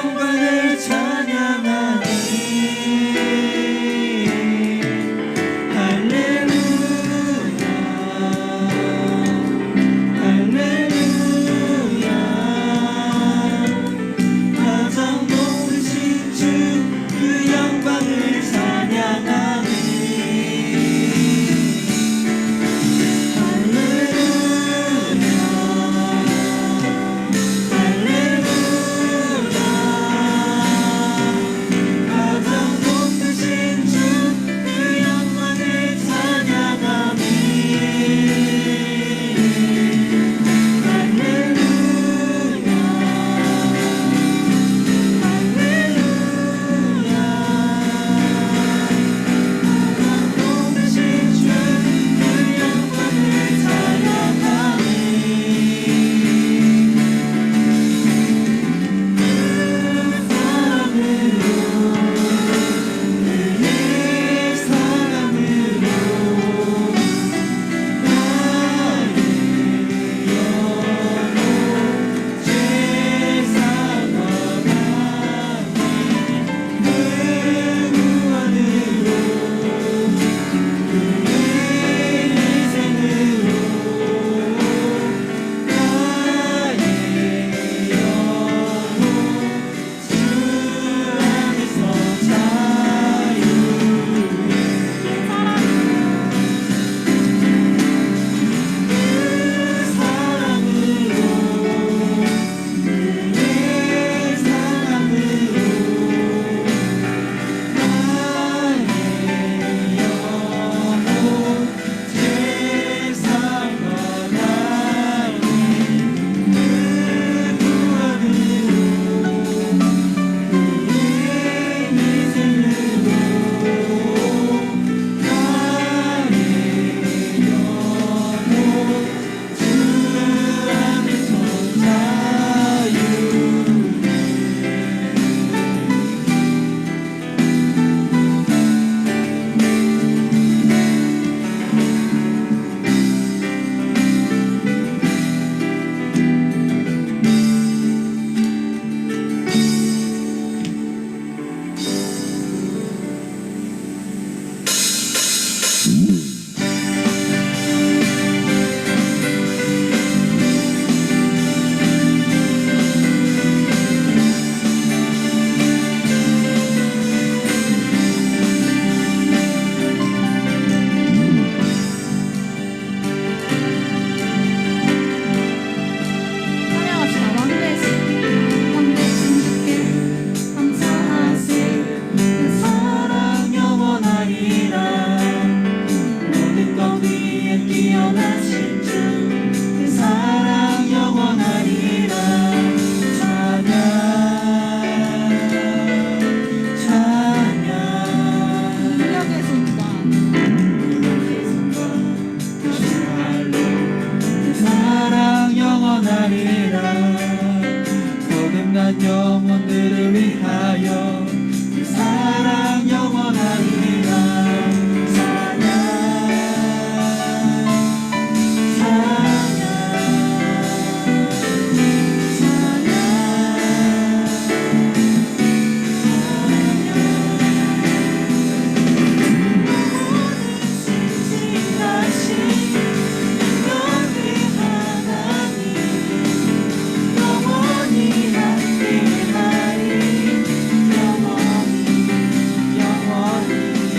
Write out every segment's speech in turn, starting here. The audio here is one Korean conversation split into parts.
영광을 찬양하니 할렐루야 할렐루야 가장 높으신 주 그 영광을 찬양하니 영혼들을 위하여 그 사랑 영원하리라. 찬양 찬양 찬양 신실하신 너희 하나님 영원히 함께하리 영원히 영원히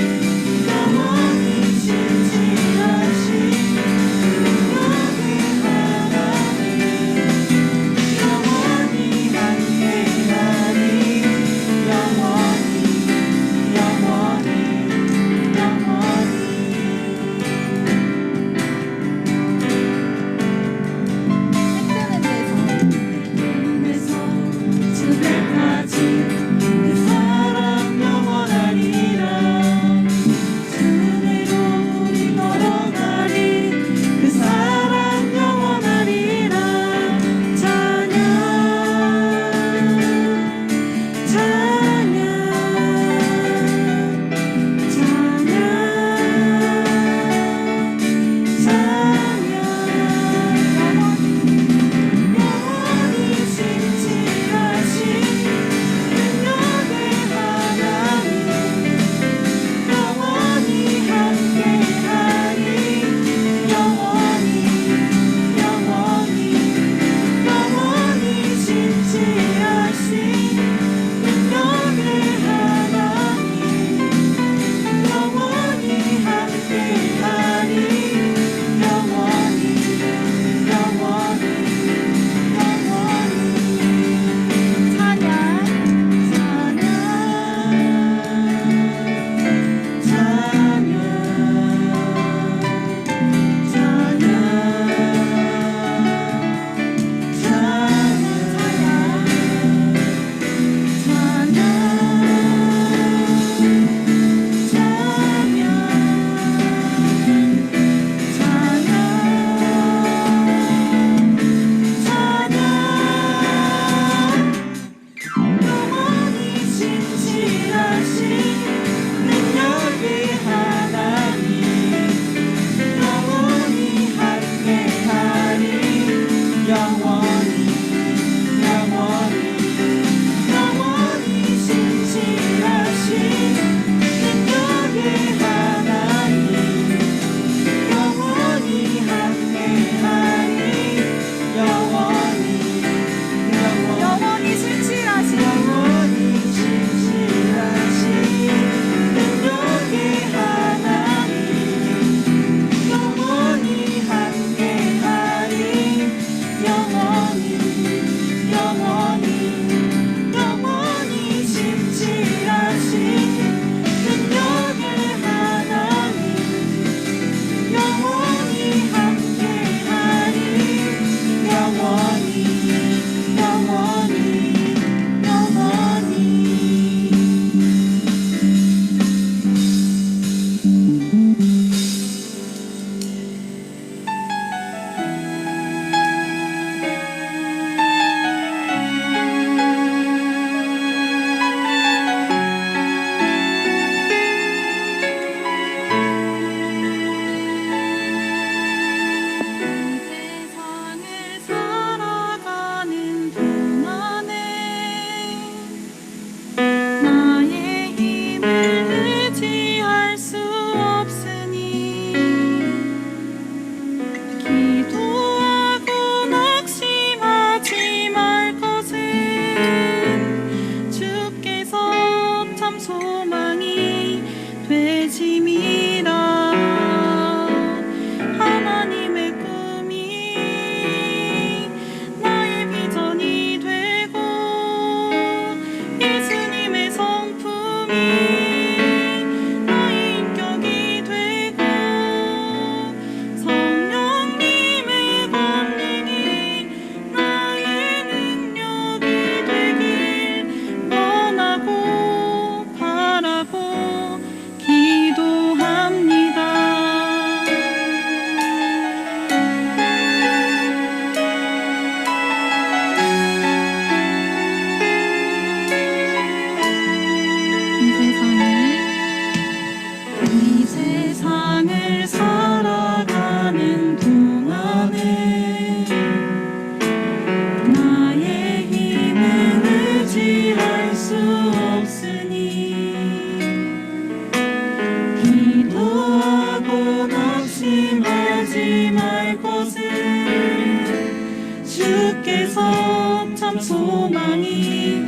소망이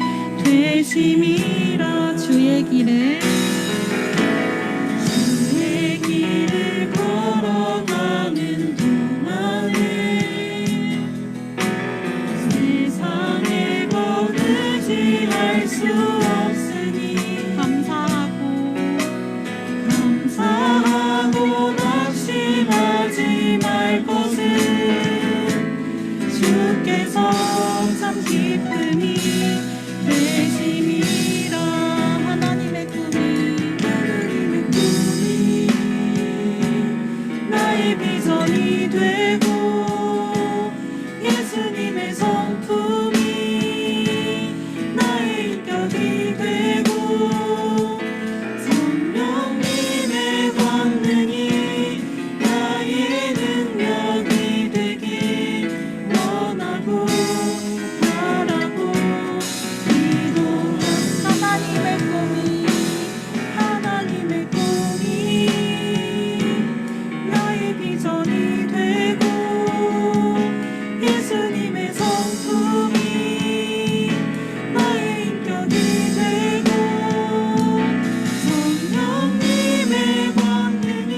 되심이라. 주의 길을 걸어가는 동안에 세상의 것 의지할 수 없으니 감사하고 낙심하지 말 것은 주께서 참 기쁨이 되심이라. 하나님의 꿈이 나의 비전이 되고 예수님의 성품이 나의 인격이 되고 성령님의 권능이 나의 능력이 되길 원하고 바라고 기도합니다. 하나님의 꿈이 나의 비전이 되고 예수님의 성품이 나의 인격이 되고 성령님의 권능이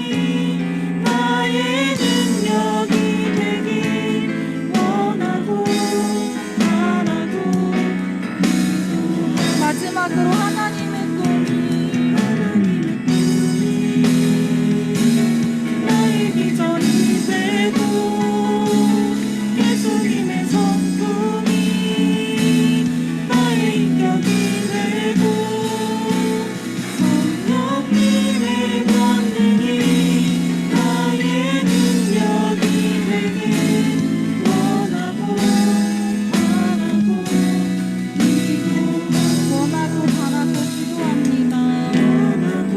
나의 능력이 되길 원하고 바라고 기도합니다. 마지막으로 하나님의 꿈이 나의 비전이 되고 예수님의 성품이 나의 인격이 되고 성령님의 권능이 나의 능력이 되길 원하고 바라고 기도합니다. 원하고 바라고 기도합니다. 원하고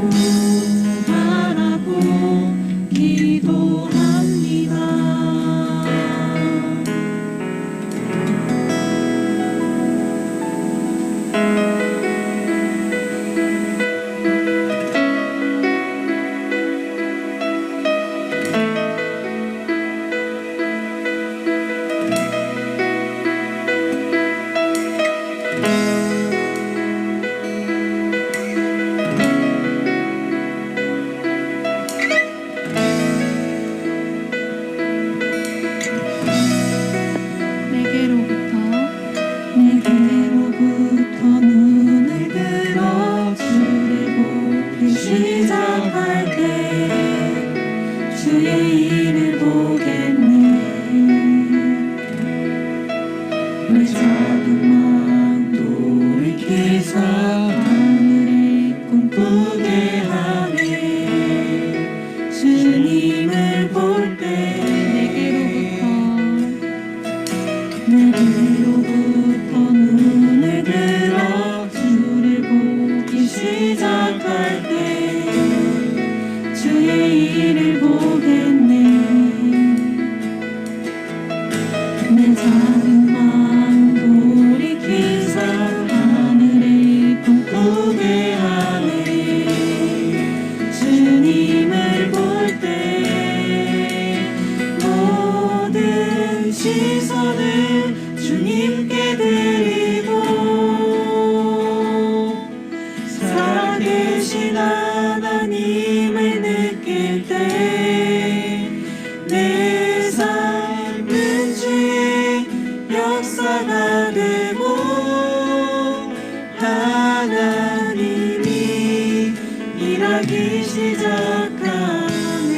바라고 기도합니다. 내게로부터 눈을 들어 주를 보기 시작할 때 주의 일을 보겠네. 내 작은 맘 돌이키사 하늘을 꿈꾸게 하네. 주님을 볼 때 내게로부터 눈을 들어 주를 보기 시작할 때 주의 일을 보겠네. 내 작은 맘 돌이키사 하늘을 꿈꾸게 하네. 주님을 볼 때 모든 시선을 주님께 드리고 살아계신 하나님을 느낄 때 내 삶은 주의 역사가 되고 하나님이 일하기 시작하네.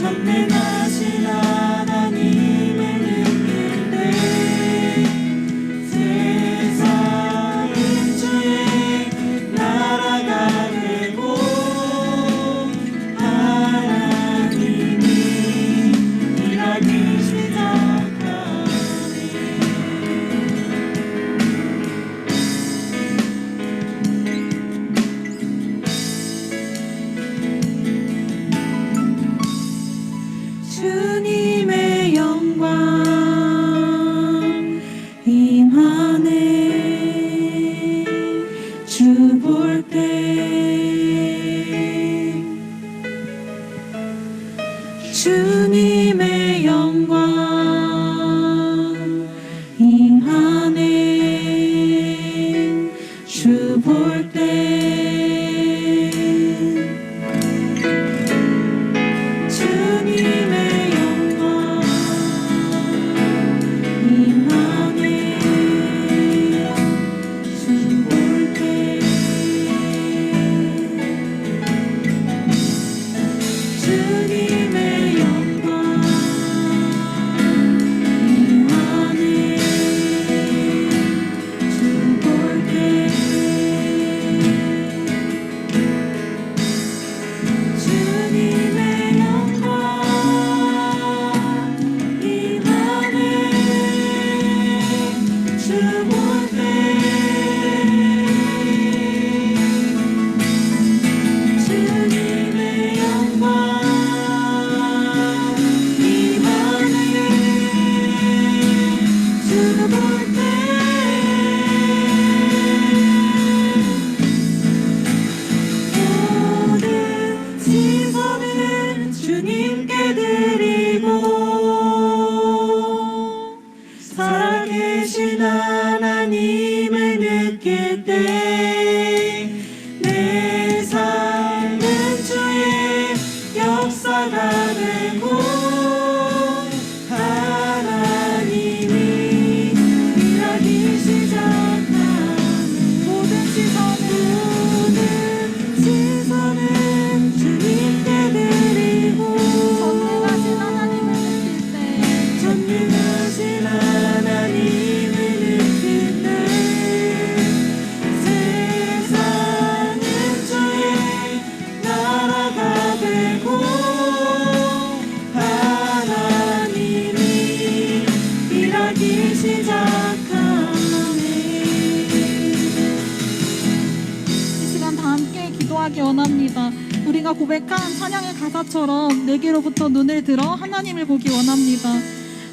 전능하신 하나님을 느낄 때 세상은 주의 나라가 되고 하나님이 일하기 시작하네. 주님의 영광 임하네. 주 볼 때 주님의 영광 임하네. 주 볼 때 주님의 영광 임하네. 주 볼 때 주님의 영광 임하네. 주 볼 때 주님의 영광 임하네. 주 볼 때 주님의 영광 임하네. 주 볼 때 모든 시선을 주님께 드리고 살아계신 하나님을 느낄 때 내 삶은 주의 역사가 되고 하나님이 일하기 시작하는 모든 시선은 주님께 드리고 전능하신 하나님을 느낄 때 전능하신 하나님을 느낄 때 세상은 주의 나라가 되고 하나님이 일하기 시작하네. 이 시간 다 함께 기도하기 원합니다. 우리가 고백한 찬양의 가사처럼 내게로부터 눈을 들어 하나님을 보기 원합니다.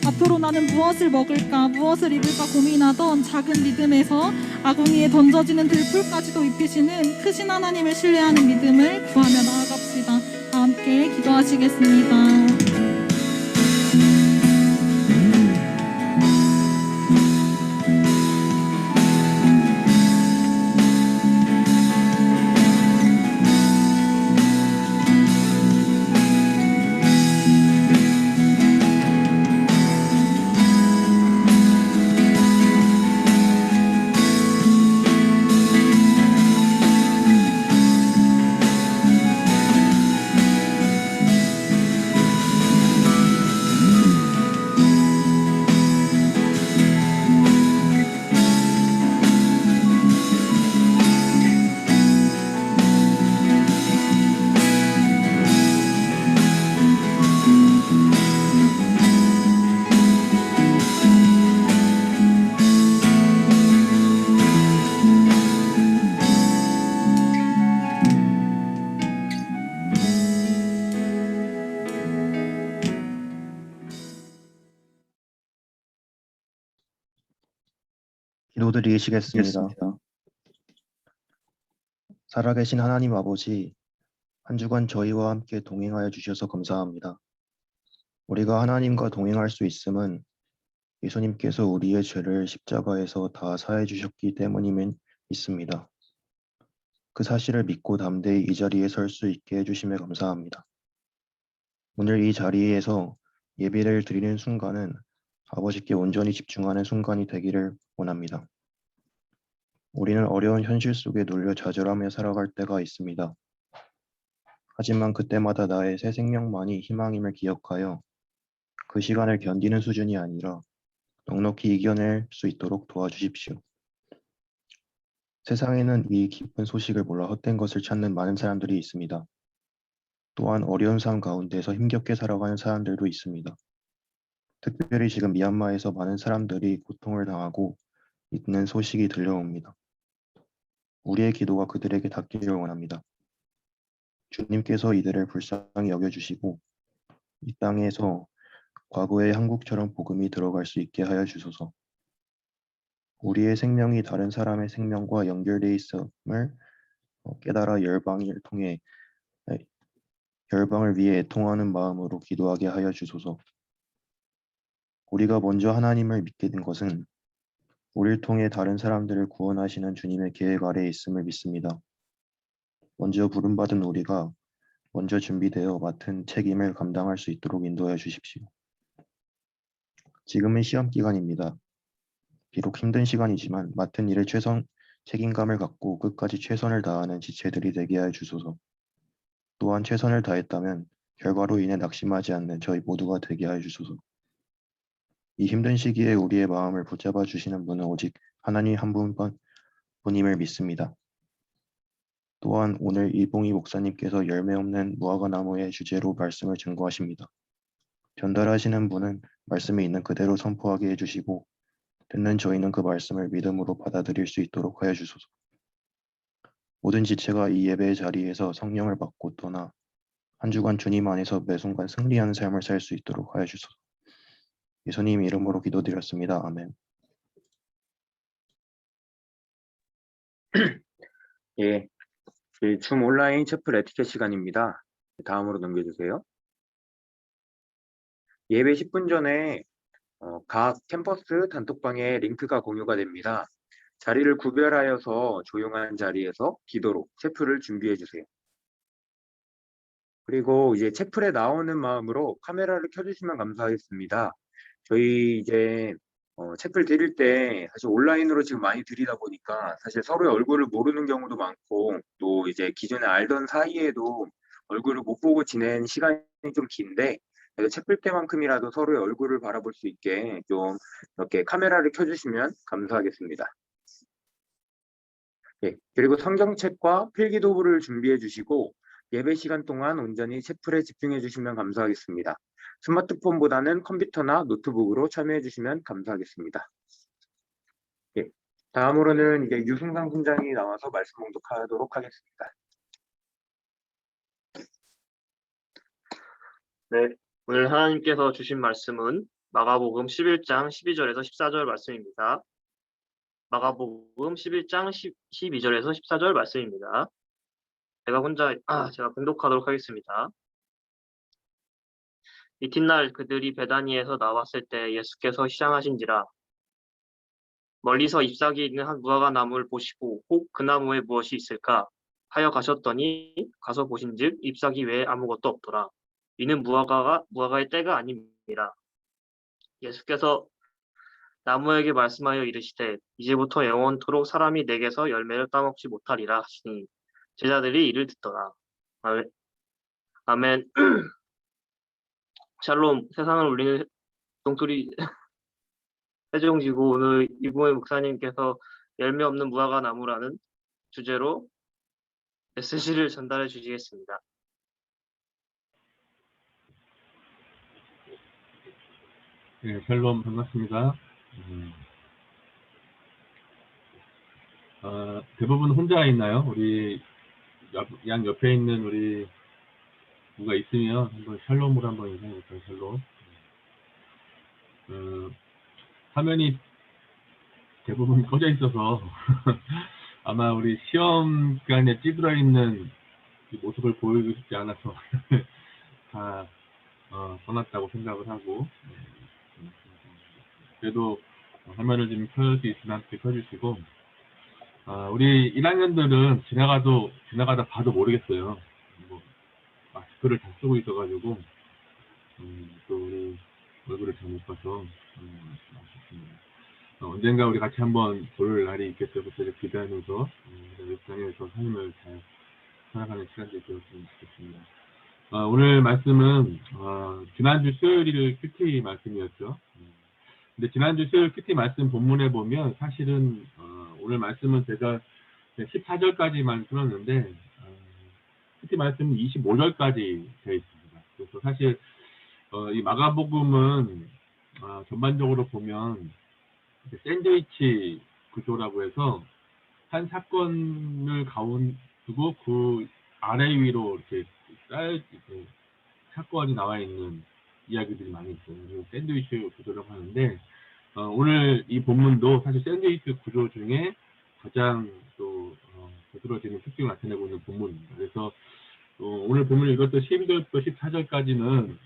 앞으로 나는 무엇을 먹을까, 무엇을 입을까 고민하던 작은 믿음에서 아궁이에 던져지는 들풀까지도 입히시는 크신 하나님을 신뢰하는 믿음을 구하며 나아갑시다. 다 함께 기도하시겠습니다. 기도드리시겠습니다. 살아계신 하나님 아버지, 한 주간 저희와 함께 동행하여 주셔서 감사합니다. 우리가 하나님과 동행할 수 있음은 예수님께서 우리의 죄를 십자가에서 다 사해 주셨기 때문임을 믿습니다. 그 사실을 믿고 담대히 이 자리에 설 수 있게 해주심에 감사합니다. 오늘 이 자리에서 예배를 드리는 순간은 아버지께 온전히 집중하는 순간이 되기를 원합니다. 우리는 어려운 현실 속에 눌려 좌절하며 살아갈 때가 있습니다. 하지만 그때마다 나의 새 생명만이 희망임을 기억하여 그 시간을 견디는 수준이 아니라 넉넉히 이겨낼 수 있도록 도와주십시오. 세상에는 이 기쁜 소식을 몰라 헛된 것을 찾는 많은 사람들이 있습니다. 또한 어려운 삶 가운데서 힘겹게 살아가는 사람들도 있습니다. 특별히 지금 미얀마에서 많은 사람들이 고통을 당하고 있는 소식이 들려옵니다. 우리의 기도가 그들에게 닿기를 원합니다. 주님께서 이들을 불쌍히 여겨주시고 이 땅에서 과거의 한국처럼 복음이 들어갈 수 있게 하여 주소서. 우리의 생명이 다른 사람의 생명과 연결되어 있음을 깨달아 열방을 위해 애통하는 마음으로 기도하게 하여 주소서. 우리가 먼저 하나님을 믿게 된 것은 우리를 통해 다른 사람들을 구원하시는 주님의 계획 아래에 있음을 믿습니다. 먼저 부름받은 우리가 먼저 준비되어 맡은 책임을 감당할 수 있도록 인도하여 주십시오. 지금은 시험 기간입니다. 비록 힘든 시간이지만 맡은 일에 책임감을 갖고 끝까지 최선을 다하는 지체들이 되게 하여 주소서. 또한 최선을 다했다면 결과로 인해 낙심하지 않는 저희 모두가 되게 하여 주소서. 이 힘든 시기에 우리의 마음을 붙잡아 주시는 분은 오직 하나님 한 분임을 믿습니다. 또한 오늘 이봉희 목사님께서 열매 없는 무화과나무의 주제로 말씀을 증거하십니다. 전달하시는 분은 말씀이 있는 그대로 선포하게 해주시고 듣는 저희는 그 말씀을 믿음으로 받아들일 수 있도록 하여 주소서. 모든 지체가 이 예배의 자리에서 성령을 받고 떠나 한 주간 주님 안에서 매 순간 승리하는 삶을 살 수 있도록 하여 주소서. 예수님 이름으로 기도드렸습니다. 아멘. 예, 줌 온라인 채플 에티켓 시간입니다. 다음으로 넘겨주세요. 예배 10분 전에 각 캠퍼스 단톡방에 링크가 공유가 됩니다. 자리를 구별하여서 조용한 자리에서 기도로 채플을 준비해 주세요. 그리고 이제 채플에 나오는 마음으로 카메라를 켜주시면 감사하겠습니다. 저희 이제 채플 드릴 때 사실 온라인으로 지금 많이 드리다 보니까 사실 서로의 얼굴을 모르는 경우도 많고 또 이제 기존에 알던 사이에도 얼굴을 못 보고 지낸 시간이 좀 긴데 그래서 채플 때만큼이라도 서로의 얼굴을 바라볼 수 있게 좀 이렇게 카메라를 켜주시면 감사하겠습니다. 예, 그리고 성경책과 필기도구를 준비해 주시고 예배 시간 동안 온전히 채플에 집중해 주시면 감사하겠습니다. 스마트폰보다는 컴퓨터나 노트북으로 참여해 주시면 감사하겠습니다. 예, 다음으로는 이제 유승상 팀장이 나와서 말씀 봉독하도록 하겠습니다. 네, 오늘 하나님께서 주신 말씀은 마가복음 11장 12절에서 14절 말씀입니다. 마가복음 11장 12절에서 14절 말씀입니다. 제가 봉독하도록 하겠습니다. 이튿날 그들이 베다니에서 나왔을 때 예수께서 시장하신지라 멀리서 잎사귀 있는 한 무화과 나무를 보시고 혹 그 나무에 무엇이 있을까 하여 가셨더니 가서 보신즉 잎사귀 외에 아무것도 없더라. 이는 무화과의 때가 아닙니다. 예수께서 나무에게 말씀하여 이르시되 이제부터 영원토록 사람이 내게서 열매를 따먹지 못하리라 하시니 제자들이 이를 듣더라. 아멘. 샬롬. 세상을 울리는 종소리 세종지구. 오늘 이봉희 목사님께서 열매 없는 무화과 나무라는 주제로 메시지를 전달해 주시겠습니다. 네, 샬롬 반갑습니다. 대부분 혼자 있나요? 우리 양 옆에 있는 우리 누가 있으면 한번 샬롬으로 한번 인사해볼까요? 샬롬. 화면이 대부분 꺼져 있어서 아마 우리 시험 기간에 찌들어 있는 모습을 보이고 싶지 않아서 다 떠났다고 생각을 하고, 그래도 화면을 좀 켤 수 있으면 함께 켜주시고, 우리 1학년들은 지나가다 봐도 모르겠어요. 뭐 마스크를 다 쓰고 있어가지고 또 우리 얼굴을 잘 못 봐서 아쉽습니다. 언젠가 우리 같이 한번 볼 날이 있겠죠. 그때 기대하면서 역장에서 삶을 잘 살아가는 시간들이 되었으면 좋겠습니다. 오늘 말씀은 지난주 수요일 큐티 말씀이었죠. 근데 지난주 수요일 큐티 말씀 본문에 보면 사실은 오늘 말씀은 제가 14절까지만 풀었는데 큐티 말씀은 25절까지 되어 있습니다. 그래서 사실 이 마가복음은 전반적으로 보면 샌드위치 구조라고 해서 한 사건을 두고 그 아래 위로 이렇게 사건이 나와 있는 이야기들이 많이 있어요. 샌드위치 구조라고 하는데 오늘 이 본문도 사실 샌드위치 구조 중에 가장 또 두드러지는 특징을 나타내고 있는 본문입니다. 그래서 오늘 본문을 읽었던 12절부터 14절까지는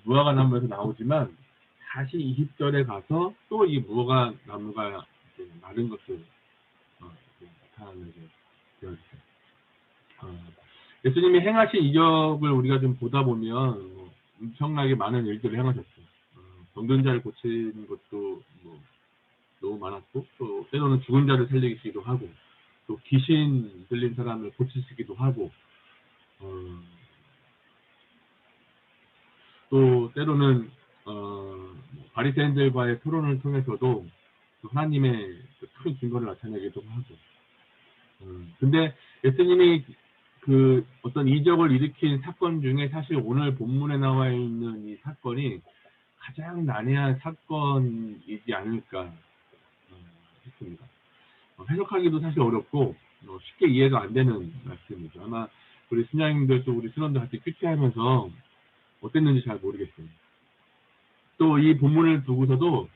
무화과나무에서 나오지만 다시 20절에 가서 또 이 무화과나무가 마른 것을 나타나게 되어 있어요. 예수님이 행하신 이적을 우리가 좀 보다 보면 엄청나게 많은 일들을 행하셨어요. 병든 자를 고치는 것도 너무 많았고, 또 때로는 죽은 자를 살리시기도 하고, 또 귀신 들린 사람을 고치시기도 하고, 또 때로는 바리새인들과의 토론을 통해서도 하나님의 큰 증거를 나타내기도 하고. 근데 예수님이 그 어떤 이적을 일으킨 사건 중에 사실 오늘 본문에 나와 있는 이 사건이 가장 난해한 사건이지 않을까 싶습니다. 해석하기도 사실 어렵고 쉽게 이해가 안 되는 말씀이죠. 아마 우리 신앙인들도 우리 신원들 같이 큐티하면서 어땠는지 잘 모르겠어요. 또 이 본문을 두고서도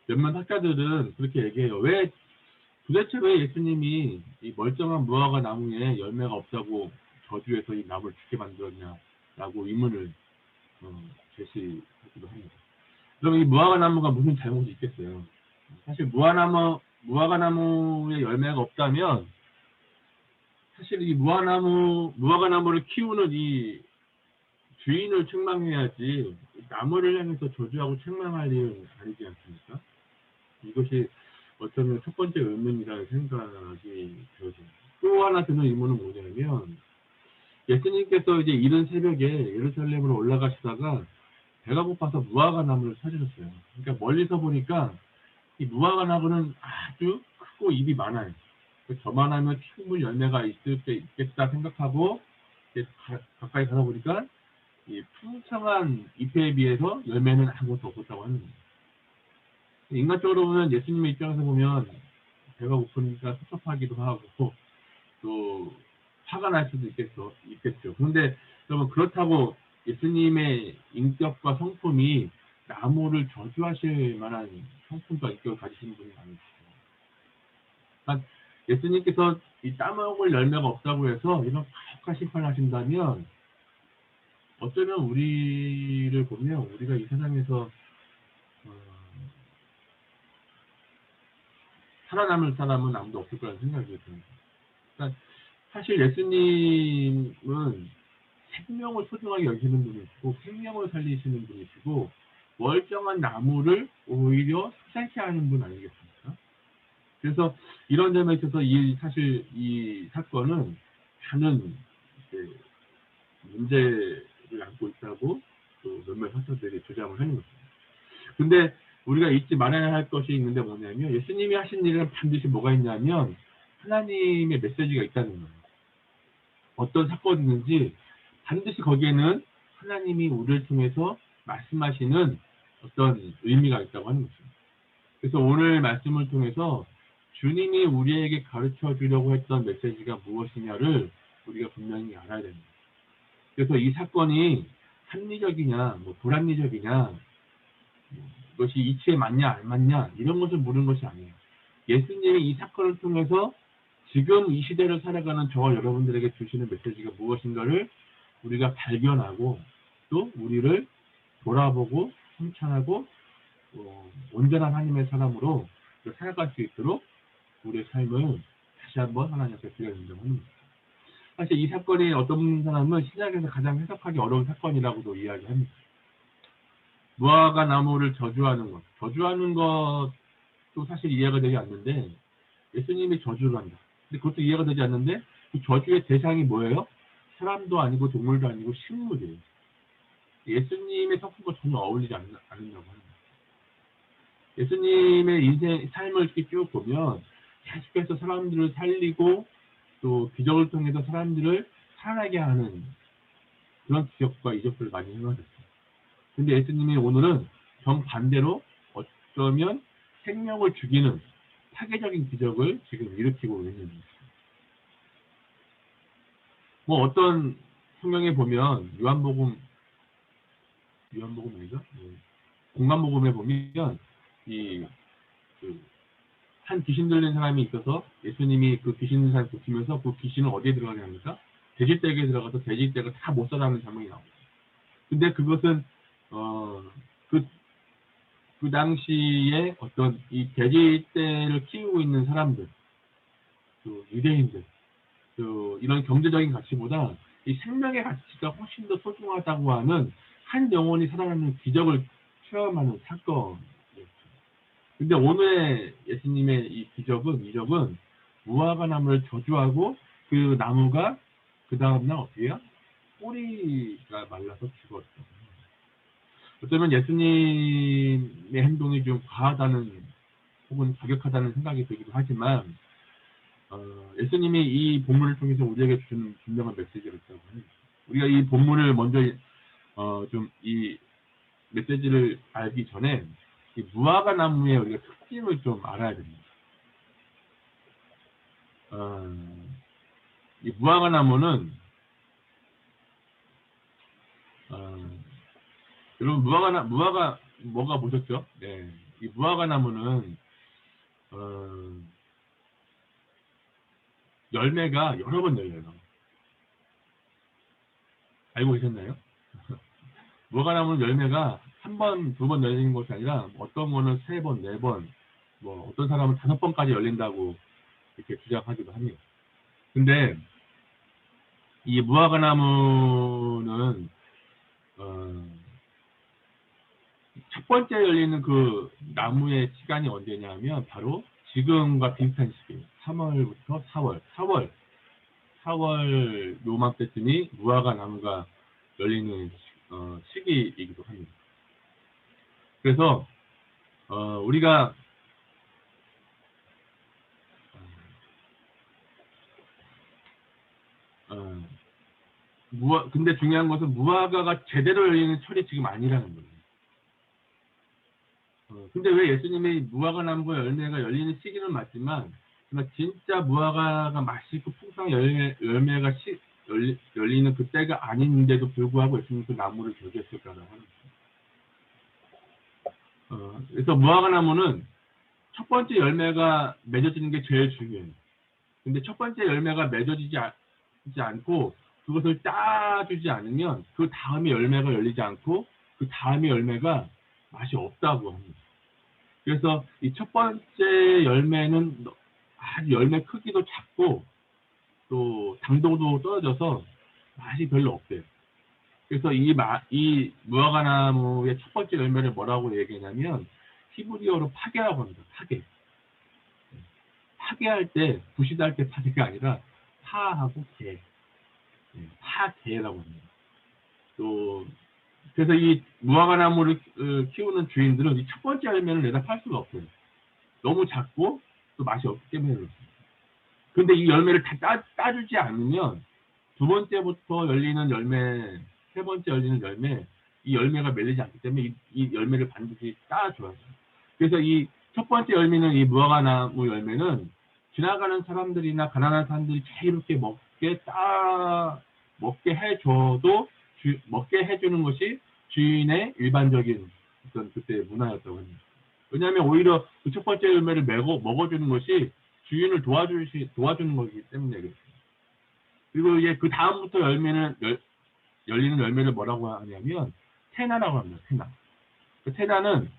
몇몇 학자들은 그렇게 얘기해요. 도대체 왜 예수님이 이 멀쩡한 무화과 나무에 열매가 없다고 저주해서 이 나무를 죽게 만들었냐라고 의문을 제시하기도 합니다. 그럼 이 무화과 나무가 무슨 잘못이 있겠어요? 사실 무화과 나무에 열매가 없다면 사실 이 무화과 나무를 키우는 이 주인을 책망해야지 나무를 향해서 저주하고 책망할 일은 아니지 않습니까? 이것이 어쩌면 첫 번째 의문이라는 생각이 들어져요. 또 하나 드는 의문은 뭐냐면 예수님께서 이제 이른 새벽에 예루살렘으로 올라가시다가 배가 고파서 무화과 나무를 찾으셨어요. 그러니까 멀리서 보니까 이 무화과 나무는 아주 크고 잎이 많아요. 저만하면 충분히 열매가 있겠다 생각하고 가까이 가다 보니까 이 풍성한 잎에 비해서 열매는 아무것도 없었다고 하는 거예요. 인간적으로 보면 예수님의 입장에서 보면 배가 고프니까 섭섭하기도 하고 또 화가 날 수도 있겠죠. 그런데 그러면 그렇다고 예수님의 인격과 성품이 나무를 저주하실 만한 성품과 인격을 가지시는 분이 아니시죠. 그러니까 예수님께서 이 따먹을 열매가 없다고 해서 이런 가혹한 심판을 하신다면 어쩌면 우리를 보면 우리가 이 세상에서 살아남을 사람은 아무도 없을 거라는 생각이 듭니다. 그러니까 사실 예수님은 생명을 소중하게 여기시는 분이시고 생명을 살리시는 분이시고 멀쩡한 나무를 오히려 수상케 하는 분 아니겠습니까? 그래서 이런 점에 있어서 사실 이 사건은 많은 문제를 안고 있다고 또 몇몇 학자들이 주장을 하는 것입니다. 근데 우리가 잊지 말아야 할 것이 있는데 뭐냐면 예수님이 하신 일은 반드시 뭐가 있냐면 하나님의 메시지가 있다는 거예요. 어떤 사건이든지 반드시 거기에는 하나님이 우리를 통해서 말씀하시는 어떤 의미가 있다고 하는 것입니다. 그래서 오늘 말씀을 통해서 주님이 우리에게 가르쳐 주려고 했던 메시지가 무엇이냐를 우리가 분명히 알아야 됩니다. 그래서 이 사건이 합리적이냐 불합리적이냐 이것이 이치에 맞냐 안 맞냐 이런 것을 물은 것이 아니에요. 예수님이 이 사건을 통해서 지금 이 시대를 살아가는 저와 여러분들에게 주시는 메시지가 무엇인가를 우리가 발견하고 또 우리를 돌아보고 성찰하고 온전한 하나님의 사람으로 살아갈 수 있도록 우리의 삶을 다시 한번 하나님 앞에 드려야된다고 합니다. 사실 이 사건이 어떤 사람은 신약에서 가장 해석하기 어려운 사건이라고도 이야기합니다. 무화과 나무를 저주하는 것도 사실 이해가 되지 않는데 예수님이 저주를 한다. 근데 그것도 이해가 되지 않는데 그 저주의 대상이 뭐예요? 사람도 아니고 동물도 아니고 식물이에요. 예수님의 성품과 전혀 어울리지 않는다고 하는 거예요. 예수님의 인생, 삶을 이렇게 쭉 보면 계속해서 사람들을 살리고 또 기적을 통해서 사람들을 살아나게 하는 그런 기적과 이적들을 많이 행하셨어요. 근데 예수님이 오늘은 정반대로 어쩌면 생명을 죽이는 파괴적인 기적을 지금 일으키고 있는 거예요. 뭐 어떤 성경에 보면 요한복음 아니죠? 공간복음에 보면 한 귀신 들린 사람이 있어서 예수님이 그 귀신 들린 사람을 고치면서 그 귀신을 어디에 들어가게 합니까? 돼지떼기에 들어가서 돼지떼가 다 못 살아나는 장면이 나옵니다. 근데 그것은 그 당시에 어떤 이 돼지떼를 키우고 있는 사람들, 또 유대인들, 또 이런 경제적인 가치보다 이 생명의 가치가 훨씬 더 소중하다고 하는 한 영혼이 살아나는 기적을 체험하는 사건이었죠. 근데 오늘의 예수님의 이 이적은 무화과 나무를 저주하고 그 나무가 그 다음날 어떻게 해요? 뿌리가 말라서 죽었죠. 어쩌면 예수님의 행동이 좀 과하다는 혹은 과격하다는 생각이 들기도 하지만 예수님이 이 본문을 통해서 우리에게 주는 분명한 메시지가 있다고 합니다. 우리가 이 본문을 먼저 좀 이 메시지를 알기 전에 이 무화과 나무의 우리가 특징을 좀 알아야 됩니다. 이 무화과 나무는 여러분 무화과 뭐가 보셨죠? 네, 이 무화과 나무는 열매가 여러 번 열려요. 알고 계셨나요? 무화과 나무는 열매가 한 번, 두 번 열리는 것이 아니라 어떤 거는 세 번, 네 번, 뭐 어떤 사람은 5번까지 열린다고 이렇게 주장하기도 합니다. 근데 이 무화과 나무는 첫 번째 열리는 그 나무의 시간이 언제냐면 바로 지금과 비슷한 시기예요. 3월부터 4월 요맘때쯤이 무화과 나무가 열리는 시기이기도 합니다. 그래서 우리가 근데 중요한 것은 무화과가 제대로 열리는 철이 지금 아니라는 거예요. 근데 왜 예수님이 무화과 나무가 열매가 열리는 시기는 맞지만 진짜 무화과가 맛있고 풍성한 열매가 열리는 그때가 아닌데도 불구하고 예수님이 그 나무를 저주했을까라고 하는 거예요. 그래서 무화과 나무는 첫 번째 열매가 맺어지는 게 제일 중요해요. 근데 첫 번째 열매가 맺어지지 않고 그것을 따주지 않으면 그 다음에 열매가 열리지 않고 그 다음에 열매가 맛이 없다고 합니다. 그래서 이 첫 번째 열매는 아주 열매 크기도 작고 또 당도도 떨어져서 맛이 별로 없대요. 그래서 이 무화과 나무의 첫 번째 열매를 뭐라고 얘기하냐면 히브리어로 파괴라고 합니다. 파괴할 때 부시할 때 파괴가 아니라 파하고 개, 파개라고 합니다. 또 그래서 이 무화과 나무를 키우는 주인들은 이 첫 번째 열매를 내다 팔 수가 없어요. 너무 작고 또 맛이 없기 때문에 그렇습니다. 근데 이 열매를 다 따주지 않으면 두 번째부터 열리는 열매, 세 번째 열리는 열매, 이 열매가 맺리지 않기 때문에 이 열매를 반드시 따줘야 돼요. 그래서 이 첫 번째 열매는 이 무화과 나무 열매는 지나가는 사람들이나 가난한 사람들이 제일 이렇게 먹게 해줘도 먹게 해주는 것이 주인의 일반적인 어떤 그때 문화였다고 합니다. 왜냐하면 오히려 그 첫 번째 열매를 먹어주는 것이 주인을 도와주는 것이기 때문에 그렇습니다. 그리고 이제 그 다음부터 열리는 열매를 뭐라고 하냐면 테나라고 합니다. 테나. 그 테나는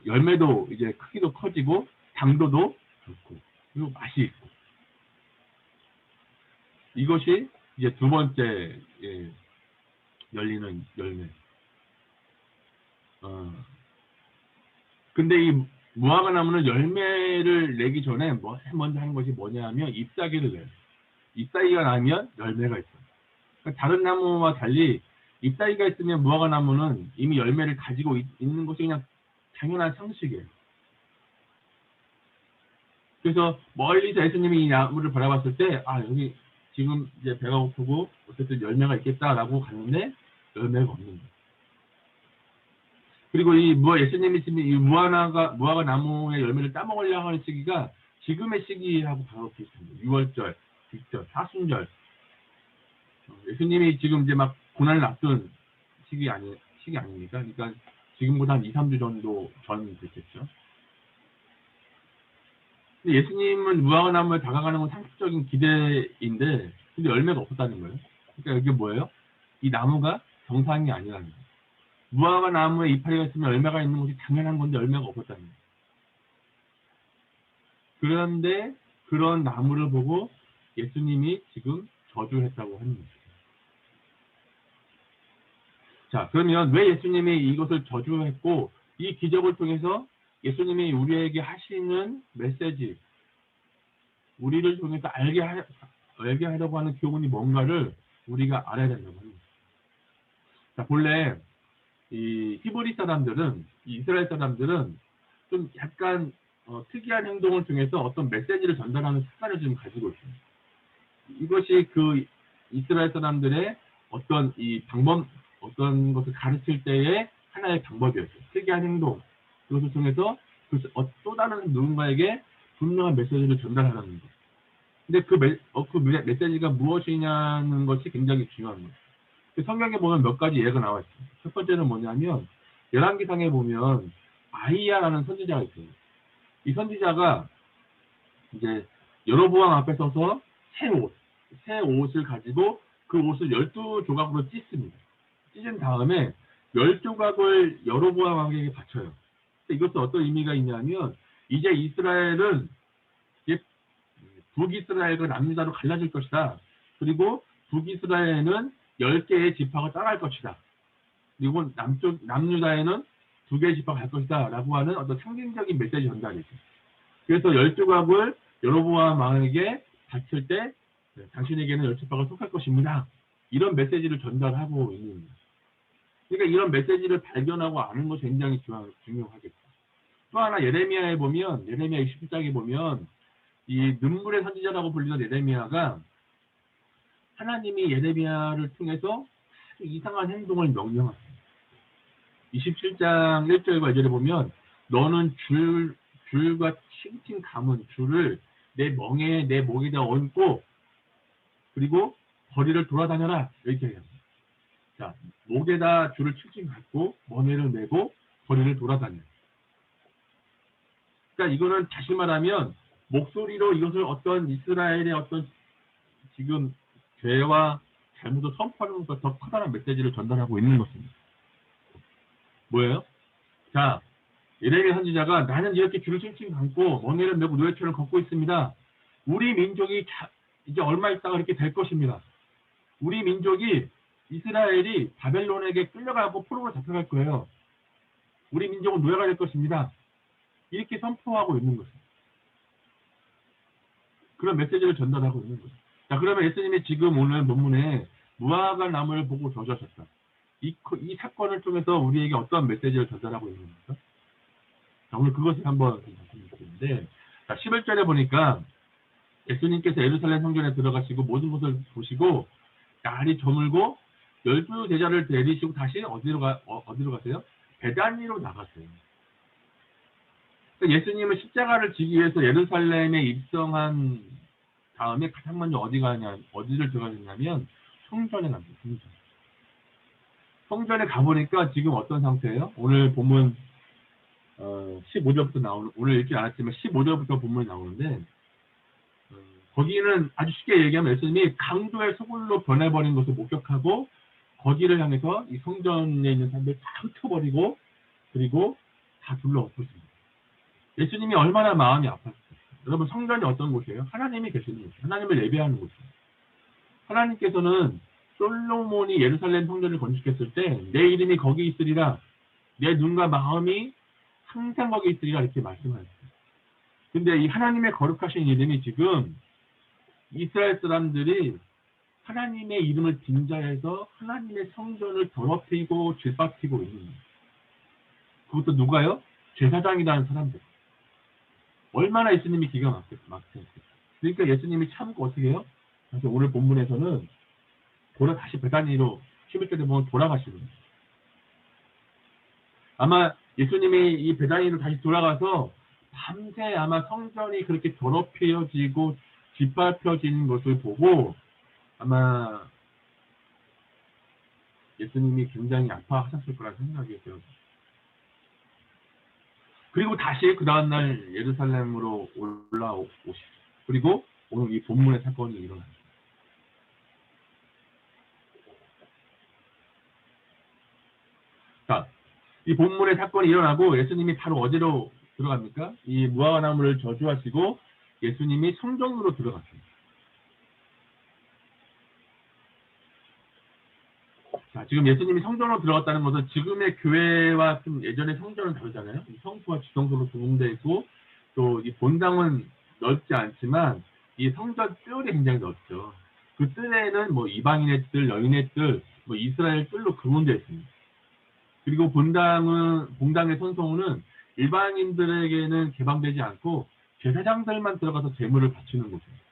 열매도 이제 크기도 커지고 당도도 좋고 그리고 맛이 있고 이것이 이제 두 번째 열리는 열매. 근데 이 무화과 나무는 열매를 내기 전에 먼저 하는 것이 뭐냐 하면 잎사귀를 내요. 잎사귀가 나면 열매가 있어요. 그러니까 다른 나무와 달리 잎사귀가 있으면 무화과 나무는 이미 열매를 가지고 있는 것이 그냥 당연한 상식이에요. 그래서 멀리서 예수님이 이 나무를 바라봤을 때, 아, 여기 지금 이제 배가 고프고 어쨌든 열매가 있겠다라고 갔는데 열매가 없는 거예요. 그리고 예수님이 지금 이 무화과 나무의 열매를 따먹으려고 하는 시기가 지금의 시기하고 바로 비슷합니다. 6월절, 직절, 사순절. 예수님이 지금 이제 막 고난을 앞둔 시기 아닙니까? 그러니까 지금보다 한 2, 3주 정도 전 됐겠죠. 근데 예수님은 무화과 나무에 다가가는 건 상식적인 기대인데, 근데 열매가 없었다는 거예요. 그러니까 이게 뭐예요? 이 나무가 정상이 아니라는 거예요. 무화과 나무에 이파리가 있으면 열매가 있는 것이 당연한 건데 열매가 없었다는 거예요. 그런데 그런 나무를 보고 예수님이 지금 저주했다고 하는 거죠. 자, 그러면 왜 예수님이 이것을 저주했고 이 기적을 통해서 예수님이 우리에게 하시는 메시지, 우리를 통해서 알게 하려고 하는 교훈이 뭔가를 우리가 알아야 된다고 합니다. 자, 본래 이 히브리 사람들은, 이 이스라엘 사람들은 좀 약간 특이한 행동을 통해서 어떤 메시지를 전달하는 습관을 좀 가지고 있습니다. 이것이 그 이스라엘 사람들의 어떤 어떤 것을 가르칠 때의 하나의 방법이었어요. 특이한 행동, 그것을 통해서 또 다른 누군가에게 분명한 메시지를 전달하는 것. 근데 그 메시지가 무엇이냐는 것이 굉장히 중요한 거예요. 성경에 보면 몇 가지 예가 나와 있습니다. 첫 번째는 뭐냐면 열왕기상에 보면 아히야라는 선지자가 있어요. 이 선지자가 이제 여로보암 앞에 서서 새 옷을 가지고 그 옷을 12조각으로 찢습니다. 찢은 다음에 10조각을 여로보암 왕에게 바쳐요. 이것도 어떤 의미가 있냐면 이제 이스라엘은 북이스라엘과 남유다로 갈라질 것이다. 그리고 북이스라엘은 10개의 지파가 따라할 것이다. 그리고 남유다에는 2개의 지파가 갈 것이다. 라고 하는 어떤 상징적인 메시지 전달이죠. 그래서 10조각을 여로보암 왕에게 바칠 때 당신에게는 10지파가 속할 것입니다. 이런 메시지를 전달하고 있는 겁니다. 그러니까 이런 메시지를 발견하고 아는 것이 굉장히 중요하겠죠. 또 하나 예레미야에 보면, 예레미야 27장에 보면 이 눈물의 선지자라고 불리는 예레미야가 하나님이 예레미야를 통해서 아주 이상한 행동을 명령합니다. 27장 1절과 2절에 보면 너는 줄과 칭칭 감은 줄을 내 목에다 얹고 그리고 거리를 돌아다녀라 이렇게 해요. 자, 목에다 줄을 칭칭 감고 멍에를 메고 거리를 돌아다녀. 그러니까 이거는 다시 말하면 목소리로 이것을 어떤 이스라엘의 어떤 지금 죄와 잘못을 선포하는 것보다 더 커다란 메시지를 전달하고 있는 것입니다. 뭐예요? 자, 예레미야 선지자가 나는 이렇게 줄을 칭칭 감고 멍에를 메고 노예처럼 걷고 있습니다. 우리 민족이 이제 얼마 있다가 이렇게 될 것입니다. 우리 민족이 이스라엘이 바벨론에게 끌려가고 포로로 잡혀갈 거예요. 우리 민족은 노예가 될 것입니다. 이렇게 선포하고 있는 것입니다. 그런 메시지를 전달하고 있는 거죠. 자, 그러면 예수님이 지금 오늘 본문에 무화과 나무를 보고 저주하셨다. 이 사건을 통해서 우리에게 어떤 메시지를 전달하고 있는 겁니까? 자, 오늘 그것을 한번 말씀드리는데, 자, 11절에 보니까 예수님께서 예루살렘 성전에 들어가시고 모든 것을 보시고 날이 저물고 12제자를 데리시고 다시 어디로 가세요? 베다니로 나갔어요. 그러니까 예수님은 십자가를 지기 위해서 예루살렘에 입성한 다음에 가장 먼저 어디를 들어가셨냐면 성전에 갑니다. 성전에 가보니까 지금 어떤 상태예요? 오늘 본문 15절부터 오늘 읽지 않았지만 15절부터 본문이 나오는데 거기는 아주 쉽게 얘기하면 예수님이 강도의 소굴로 변해버린 것을 목격하고 거기를 향해서 이 성전에 있는 사람들 다 흩어버리고 그리고 다 둘러엎고 있습니다. 예수님이 얼마나 마음이 아팠어요. 여러분, 성전이 어떤 곳이에요? 하나님이 계시는 곳이에요. 하나님을 예배하는 곳이에요. 하나님께서는 솔로몬이 예루살렘 성전을 건축했을 때 내 이름이 거기 있으리라, 내 눈과 마음이 항상 거기 있으리라 이렇게 말씀하셨어요. 근데 이 하나님의 거룩하신 이름이 지금 이스라엘 사람들이 하나님의 이름을 빙자해서 하나님의 성전을 더럽히고 질밥히고 있는 거예요. 그것도 누가요? 제사장이라는 사람들. 얼마나 예수님이 기가 막혔어요. 그러니까 예수님이 참고 어떻게 해요? 그래서 오늘 본문에서는 다시 베다니로 11절에 보면 돌아가시는 거예요. 아마 예수님이 이 베다니로 다시 돌아가서 밤새 아마 성전이 그렇게 더럽혀지고 짓밟혀지는 것을 보고 아마 예수님이 굉장히 아파하셨을 거라는 생각이 들어요. 그리고 다시 그 다음날 예루살렘으로 올라오시죠. 그리고 오늘 이 본문의 사건이 일어납니다. 자, 이 본문의 사건이 일어나고 예수님이 바로 어디로 들어갑니까? 이 무화과나무를 저주하시고 예수님이 성전으로 들어갔습니다. 자, 지금 예수님이 성전으로 들어갔다는 것은 지금의 교회와 좀 예전의 성전은 다르잖아요. 성수와 지성소로 구분되어 있고 또 이 본당은 넓지 않지만 이 성전 뜰이 굉장히 넓죠. 그 뜰에는 뭐 이방인의 뜰, 여인의 뜰, 뭐 이스라엘 뜰로 구분되어 있습니다. 그리고 본당의 선성은 일반인들에게는 개방되지 않고 제사장들만 들어가서 제물을 바치는 곳입니다.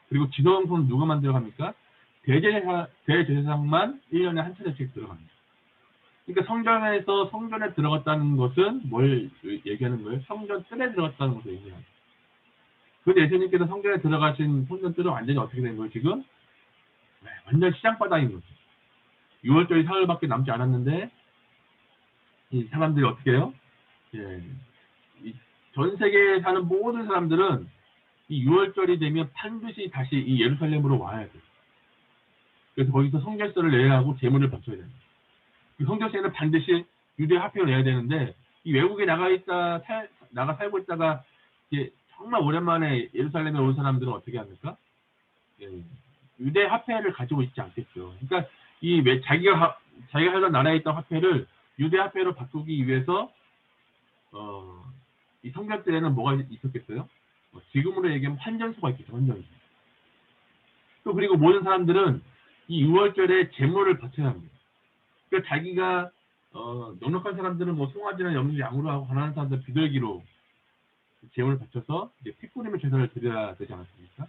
그리고 지성소는 누가 만들어갑니까? 대제사장만 1년에 한 차례씩 들어갑니다. 그러니까 성전에 들어갔다는 것은 뭘 얘기하는 거예요? 성전 뜰에 들어갔다는 것을 얘기합니다. 그런데 예수님께서 성전에 들어가신 성전 뜰은 완전히 어떻게 된 거예요, 지금? 네, 완전 시장바닥인 거죠. 6월절이 사흘밖에 남지 않았는데, 이 사람들이 어떻게 해요? 예, 전 세계에 사는 모든 사람들은 이 6월절이 되면 반드시 다시 이 예루살렘으로 와야 돼요. 그래서 거기서 성결세를 내야 하고 제물을 바쳐야 됩니다. 그 성결세는 반드시 유대 화폐로 내야 되는데 이 외국에 나가 살고 있다가 이제 정말 오랜만에 예루살렘에 온 사람들은 어떻게 합니까? 예, 유대 화폐를 가지고 있지 않겠죠. 그러니까 이 자기가 살던 나라에 있던 화폐를 유대 화폐로 바꾸기 위해서 이 성결세에는 뭐가 있었겠어요? 지금으로 얘기하면 환전소가 있겠죠. 환전소. 또 그리고 모든 사람들은 이 6월절에 제물을 바쳐야 합니다. 그러니까 자기가 넉넉한 사람들은 뭐 송아지나 염소, 양으로 하고 가난한 사람들은 비둘기로 제물을 바쳐서 이제 피 뿌리며 제사를 드려야 되지 않았습니까?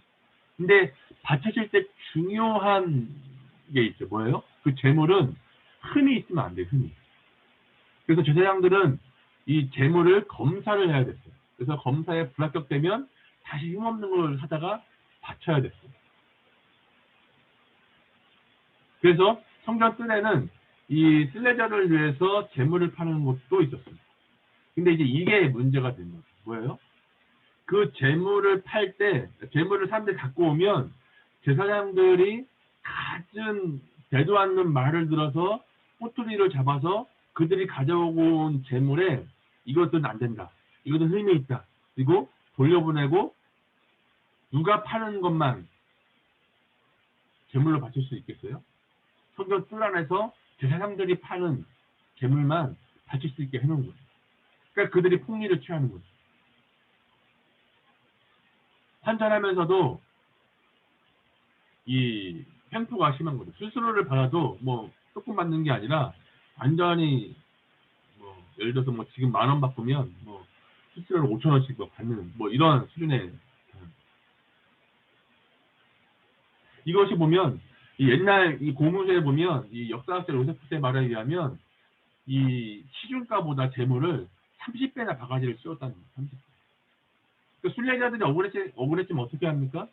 근데 바쳐질 때 중요한 게 있죠. 뭐예요? 그 제물은 흠이 있으면 안 돼요. 흠이. 그래서 제사장들은 이 제물을 검사를 해야 됐어요. 그래서 검사에 불합격되면 다시 힘없는 걸 하다가 바쳐야 됐어요. 그래서 성전 뜰에는 이 순례자를 위해서 제물을 파는 곳도 있었습니다. 근데 이제 이게 문제가 된 거죠. 뭐예요? 그 제물을 팔 때, 제물을 사람들이 갖고 오면 제사장들이 갖은 되도 않는 말을 들어서 꼬투리를 잡아서 그들이 가져오고 온 제물에 이것은 안 된다. 이것은 흠이 있다. 그리고 돌려보내고 누가 파는 것만 제물로 바칠 수 있겠어요? 성전 뜰 안에서 제사장들이 파는 제물만 바칠 수 있게 해놓은 거죠. 그러니까 그들이 폭리를 취하는 거죠. 환전하면서도 이 횡포가 심한 거죠. 수수료를 받아도 뭐 조금 받는 게 아니라 완전히 뭐 예를 들어서 뭐 지금 10,000원 바꾸면 뭐 수수료를 5,000원씩 받는 뭐 이런 수준의 이것이 보면 이 옛날 이 고무서에 보면 이 역사학자 요세푸스의 말에 의하면 이 시중가보다 재물을 30배나 바가지를 씌웠다는 거예요. 30배. 그러니까 순례자들이 억울했지만 어떻게 합니까?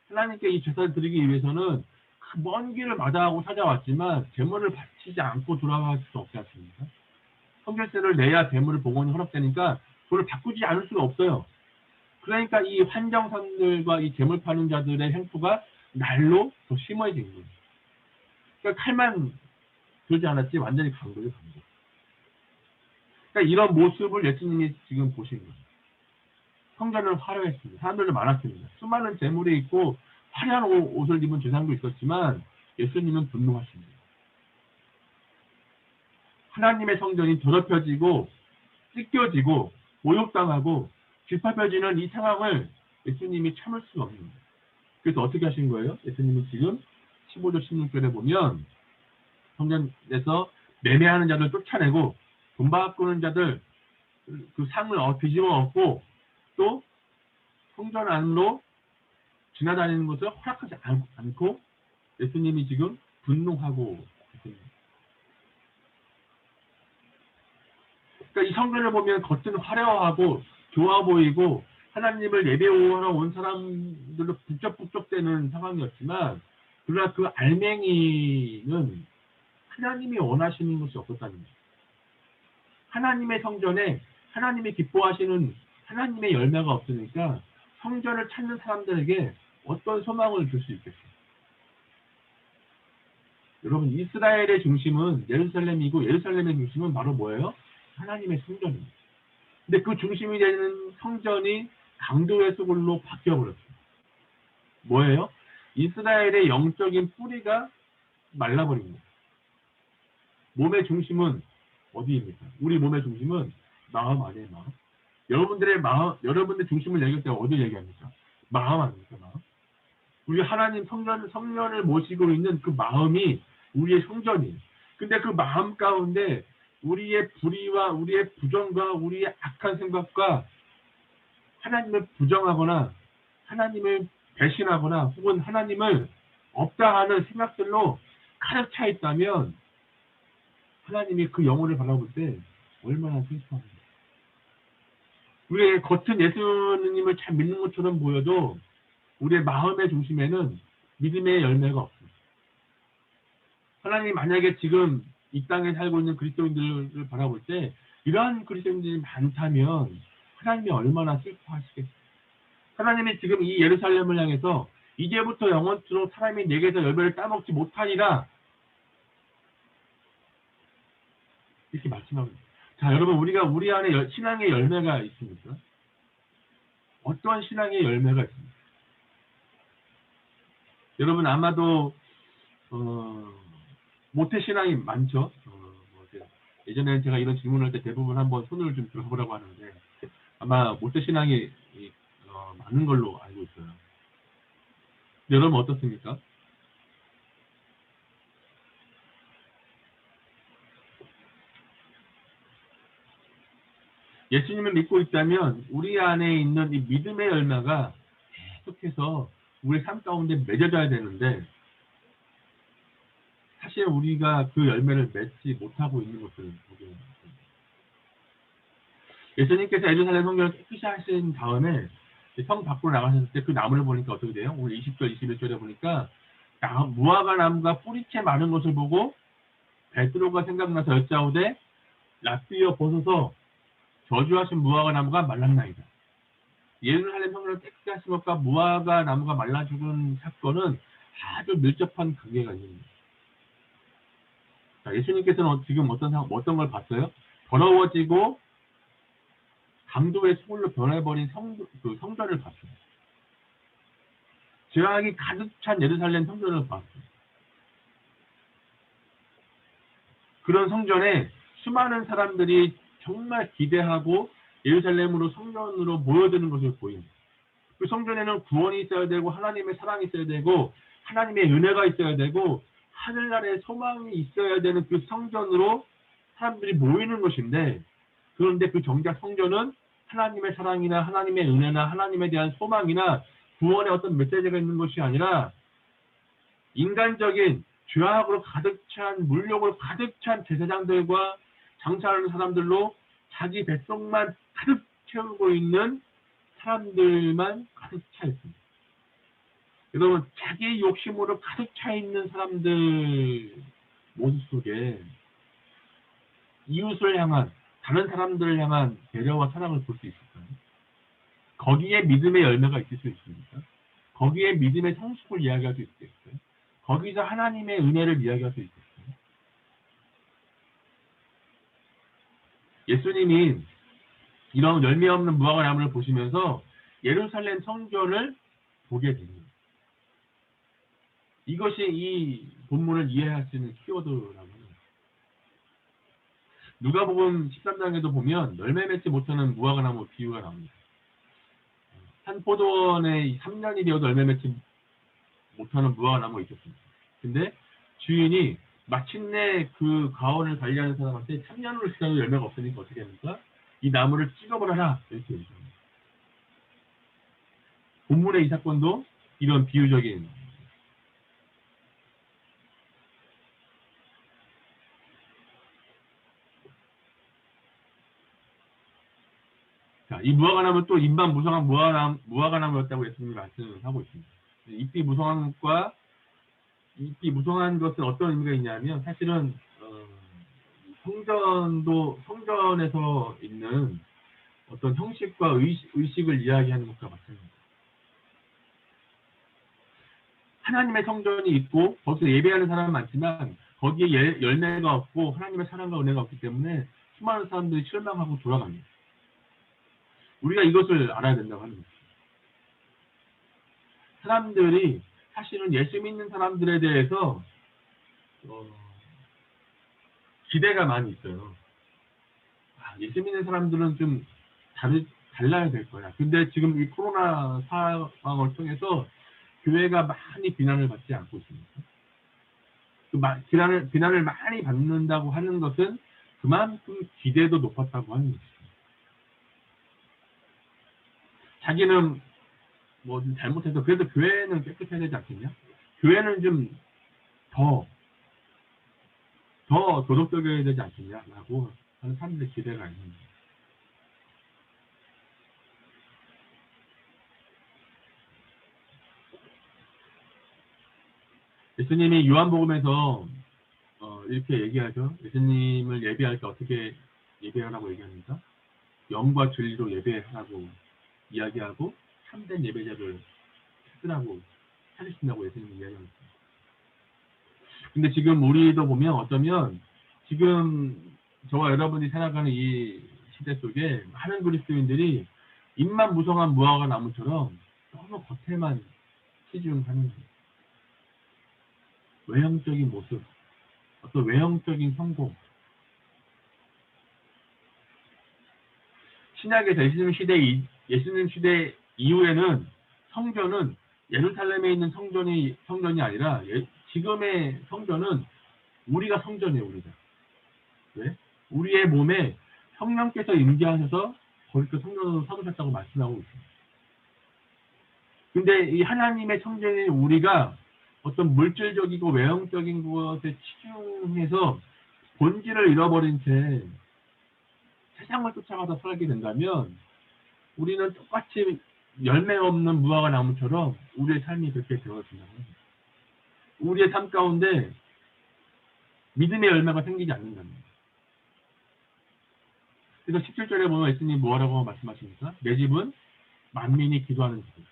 하나님께 이 제사를 드리기 위해서는 그 먼 길을 마다하고 찾아왔지만 재물을 바치지 않고 돌아갈 수 없지 않습니까? 성결세를 내야 재물을 복원이 허락되니까 그걸 바꾸지 않을 수가 없어요. 그러니까 이 환정선들과 이 재물 파는 자들의 행포가 날로 더 심해진 거예요. 그러니까 칼만 들지 않았지 완전히 간 거예요. 그러니까 이런 모습을 예수님이 지금 보신 거예요. 성전은 화려했습니다. 사람들도 많았습니다. 수많은 재물이 있고 화려한 옷을 입은 제사장도 있었지만 예수님은 분노하십니다. 하나님의 성전이 더럽혀지고 찢겨지고 모욕당하고 짓밟혀지는 이 상황을 예수님이 참을 수가 없는 거예요. 그래서 어떻게 하신 거예요? 예수님이 지금 15절 16절에 보면 성전에서 매매하는 자들 쫓아내고 돈 바꾸는 자들 그 상을 뒤집어 엎고 또 성전 안으로 지나다니는 것을 허락하지 않고 예수님이 지금 분노하고 있습니다. 그러니까 이 성전을 보면 겉은 화려하고 좋아 보이고 하나님을 예배하러 온 사람들로 북적북적대는 상황이었지만 그러나 그 알맹이는 하나님이 원하시는 것이 없었다는 거예요. 하나님의 성전에 하나님이 기뻐하시는 하나님의 열매가 없으니까 성전을 찾는 사람들에게 어떤 소망을 줄 수 있겠어요? 여러분, 이스라엘의 중심은 예루살렘이고 예루살렘의 중심은 바로 뭐예요? 하나님의 성전입니다. 근데 그 중심이 되는 성전이 강도의 소굴로 바뀌어버렸어요. 뭐예요? 이스라엘의 영적인 뿌리가 말라버린 거예요. 몸의 중심은 어디입니까? 우리 몸의 중심은 마음 아니에요, 마음. 여러분들의 마음, 여러분들 중심을 얘기할 때 어디 얘기합니까? 마음 아닙니까, 마음? 우리 하나님 성전을 모시고 있는 그 마음이 우리의 성전이에요. 근데 그 마음 가운데 우리의 불의와 우리의 부정과 우리의 악한 생각과 하나님을 부정하거나 하나님을 배신하거나 혹은 하나님을 없다 하는 생각들로 가득 차 있다면 하나님이 그 영혼을 바라볼 때 얼마나 슬퍼합니까? 우리의 겉은 예수님을 잘 믿는 것처럼 보여도 우리의 마음의 중심에는 믿음의 열매가 없습니다. 하나님이 만약에 지금 이 땅에 살고 있는 그리스도인들을 바라볼 때 이러한 그리스도인들이 많다면 하나님이 얼마나 슬퍼하시겠어요. 하나님이 지금 이 예루살렘을 향해서 이제부터 영원토록 사람이 내게서 열매를 따먹지 못하리라 이렇게 말씀합니다. 자, 여러분, 우리 안에 신앙의 열매가 있습니까? 어떠한 신앙의 열매가 있습니까? 여러분, 아마도 모태신앙이 많죠. 예전에는 제가 이런 질문을 할 때 대부분 한번 손을 좀 들어보라고 하는데 아마 모태신앙이 많은 걸로 알고 있어요. 여러분 어떻습니까? 예수님을 믿고 있다면 우리 안에 있는 이 믿음의 열매가 계속해서 우리 삶 가운데 맺어져야 되는데 사실 우리가 그 열매를 맺지 못하고 있는 것을 보게 됩니다. 예수님께서 예루살렘 성전을 깨끗이 하신 다음에 성 밖으로 나가셨을 때 그 나무를 보니까 어떻게 돼요? 오늘 20절, 21절에 보니까 무화과 나무가 뿌리채 많은 것을 보고 베드로가 생각나서 여짜오되 랍비여 보소서 저주하신 무화과 나무가 말랐나이다. 예루살렘 성전을 깨끗이 하신 것과 무화과 나무가 말라 죽은 사건은 아주 밀접한 관계가 있습니다. 자, 예수님께서는 지금 어떤 걸 봤어요? 더러워지고 강도의 소굴로 변해버린 성전을 봤어요. 죄악이 가득 찬 예루살렘 성전을 봤어요. 그런 성전에 수많은 사람들이 정말 기대하고 예루살렘으로 성전으로 모여드는 것을 보입니다. 그 성전에는 구원이 있어야 되고 하나님의 사랑이 있어야 되고 하나님의 은혜가 있어야 되고 하늘나라의 소망이 있어야 되는 그 성전으로 사람들이 모이는 것인데 그런데 그 정작 성전은 하나님의 사랑이나 하나님의 은혜나 하나님에 대한 소망이나 구원의 어떤 메시지가 있는 것이 아니라 인간적인 죄악으로 가득 찬 물욕으로 가득 찬 제사장들과 장사하는 사람들로 자기 뱃속만 가득 채우고 있는 사람들만 가득 차 있습니다. 여러분, 자기 욕심으로 가득 차 있는 사람들 모습 속에 이웃을 향한 다른 사람들을 향한 배려와 사랑을 볼 수 있을까요? 거기에 믿음의 열매가 있을 수 있습니까? 거기에 믿음의 성숙을 이야기할 수 있겠어요? 거기서 하나님의 은혜를 이야기할 수 있겠어요? 예수님이 이런 열매 없는 무화과 나무를 보시면서 예루살렘 성전을 보게 됩니다. 이것이 이 본문을 이해할 수 있는 키워드라고 합니다. 누가복음 13장에도 보면 열매 맺지 못하는 무화과 나무 비유가 나옵니다. 한 포도원에 3년이 되어도 열매 맺지 못하는 무화과 나무가 있었습니다. 근데 주인이 마침내 그 가원을 관리하는 사람한테 3년으로 지나도 열매가 없으니까 어떻게 합니까? 이 나무를 찍어버려라 이렇게 얘기합니다. 본문의 이 사건도 이런 비유적인 자, 이 무화과나무는 또 잎만 무성한 무화과나무였다고 예수님이 말씀하고 있습니다. 잎이 무성한 것은 어떤 의미가 있냐면 사실은 성전에서 있는 어떤 형식과 의식을 이야기하는 것과 마찬가지입니다. 하나님의 성전이 있고 거기서 예배하는 사람은 많지만 거기에 열매가 없고 하나님의 사랑과 은혜가 없기 때문에 수많은 사람들이 실망하고 돌아갑니다. 우리가 이것을 알아야 된다고 하는 것입니다. 사람들이 사실은 예수 믿는 사람들에 대해서 기대가 많이 있어요. 예수 믿는 사람들은 좀 달라야 될 거야. 근데 지금 이 코로나 상황을 통해서 교회가 많이 비난을 받지 않고 있습니다. 비난을 많이 받는다고 하는 것은 그만큼 기대도 높았다고 하는 것입니다. 자기는 뭐 잘못해서 그래도 교회는 깨끗해야 되지 않겠냐? 교회는 좀 더 도덕적이어야 되지 않겠냐라고 하는 사람들의 기대가 있습니다. 예수님이 요한복음에서 이렇게 얘기하죠. 예수님을 예배할 때 어떻게 예배하라고 얘기합니까? 영과 진리로 예배하라고 이야기하고 참된 예배자를 찾으신다고 예수님이 이야기합니다. 근데 지금 우리도 보면 어쩌면 지금 저와 여러분이 살아가는 이 시대 속에 많은 그리스도인들이 잎만 무성한 무화과 나무처럼 너무 겉에만 치중하는 외형적인 모습, 어떤 외형적인 성공. 신약에서 예수님 시대 이후에는 성전은 예루살렘에 있는 성전이 아니라 지금의 성전은 우리가 성전이에요. 우리가. 왜? 우리의 몸에 성령께서 임재하셔서 거기서 성전으로 삼으셨다고 말씀하고 있습니다. 근데 이 하나님의 성전인 우리가 어떤 물질적이고 외형적인 것에 치중해서 본질을 잃어버린 채 세상을 쫓아가다 살게 된다면 우리는 똑같이 열매 없는 무화과 나무처럼 우리의 삶이 그렇게 되어진다고 합니다. 우리의 삶 가운데 믿음의 열매가 생기지 않는답니다. 그래서 17절에 보면 예수님이 뭐라고 말씀하십니까? 내 집은 만민이 기도하는 집이다.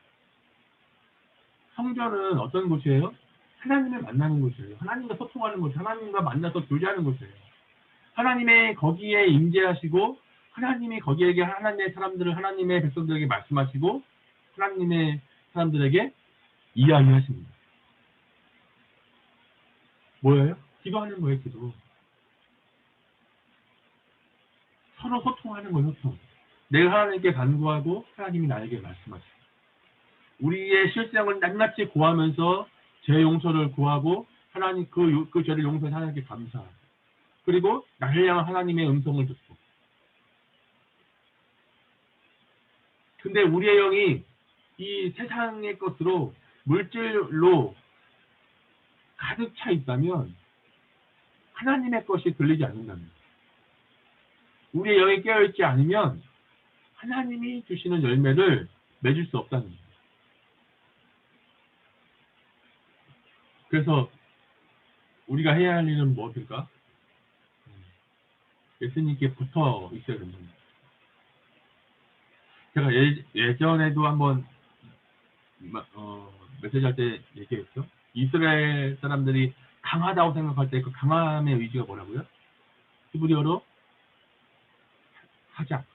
성전은 어떤 곳이에요? 하나님을 만나는 곳이에요. 하나님과 소통하는 곳이에요. 하나님과 만나서 교제하는 곳이에요. 하나님의 거기에 임재하시고 하나님이 거기에게 하나님의 사람들을 하나님의 백성들에게 말씀하시고 하나님의 사람들에게 이야기하십니다. 뭐예요? 기도하는 거예요. 기도. 서로 소통하는 거예요. 소통. 내가 하나님께 간구하고 하나님이 나에게 말씀하시고 우리의 실상을 낱낱이 고하면서 죄 용서를 구하고 하나님 그 죄를 용서해 하나님께 감사하고 그리고 나를 향한 하나님의 음성을 듣고 근데 우리의 영이 이 세상의 것으로 물질로 가득 차 있다면 하나님의 것이 들리지 않는답니다. 우리의 영이 깨어있지 않으면 하나님이 주시는 열매를 맺을 수 없다는 거예요. 그래서 우리가 해야 할 일은 무엇일까? 예수님께 붙어 있어야 됩니다. 제가 예전에도 한번 메시지 할 때 얘기했죠. 이스라엘 사람들이 강하다고 생각할 때 그 강함의 의지가 뭐라고요? 히브리어로 하작.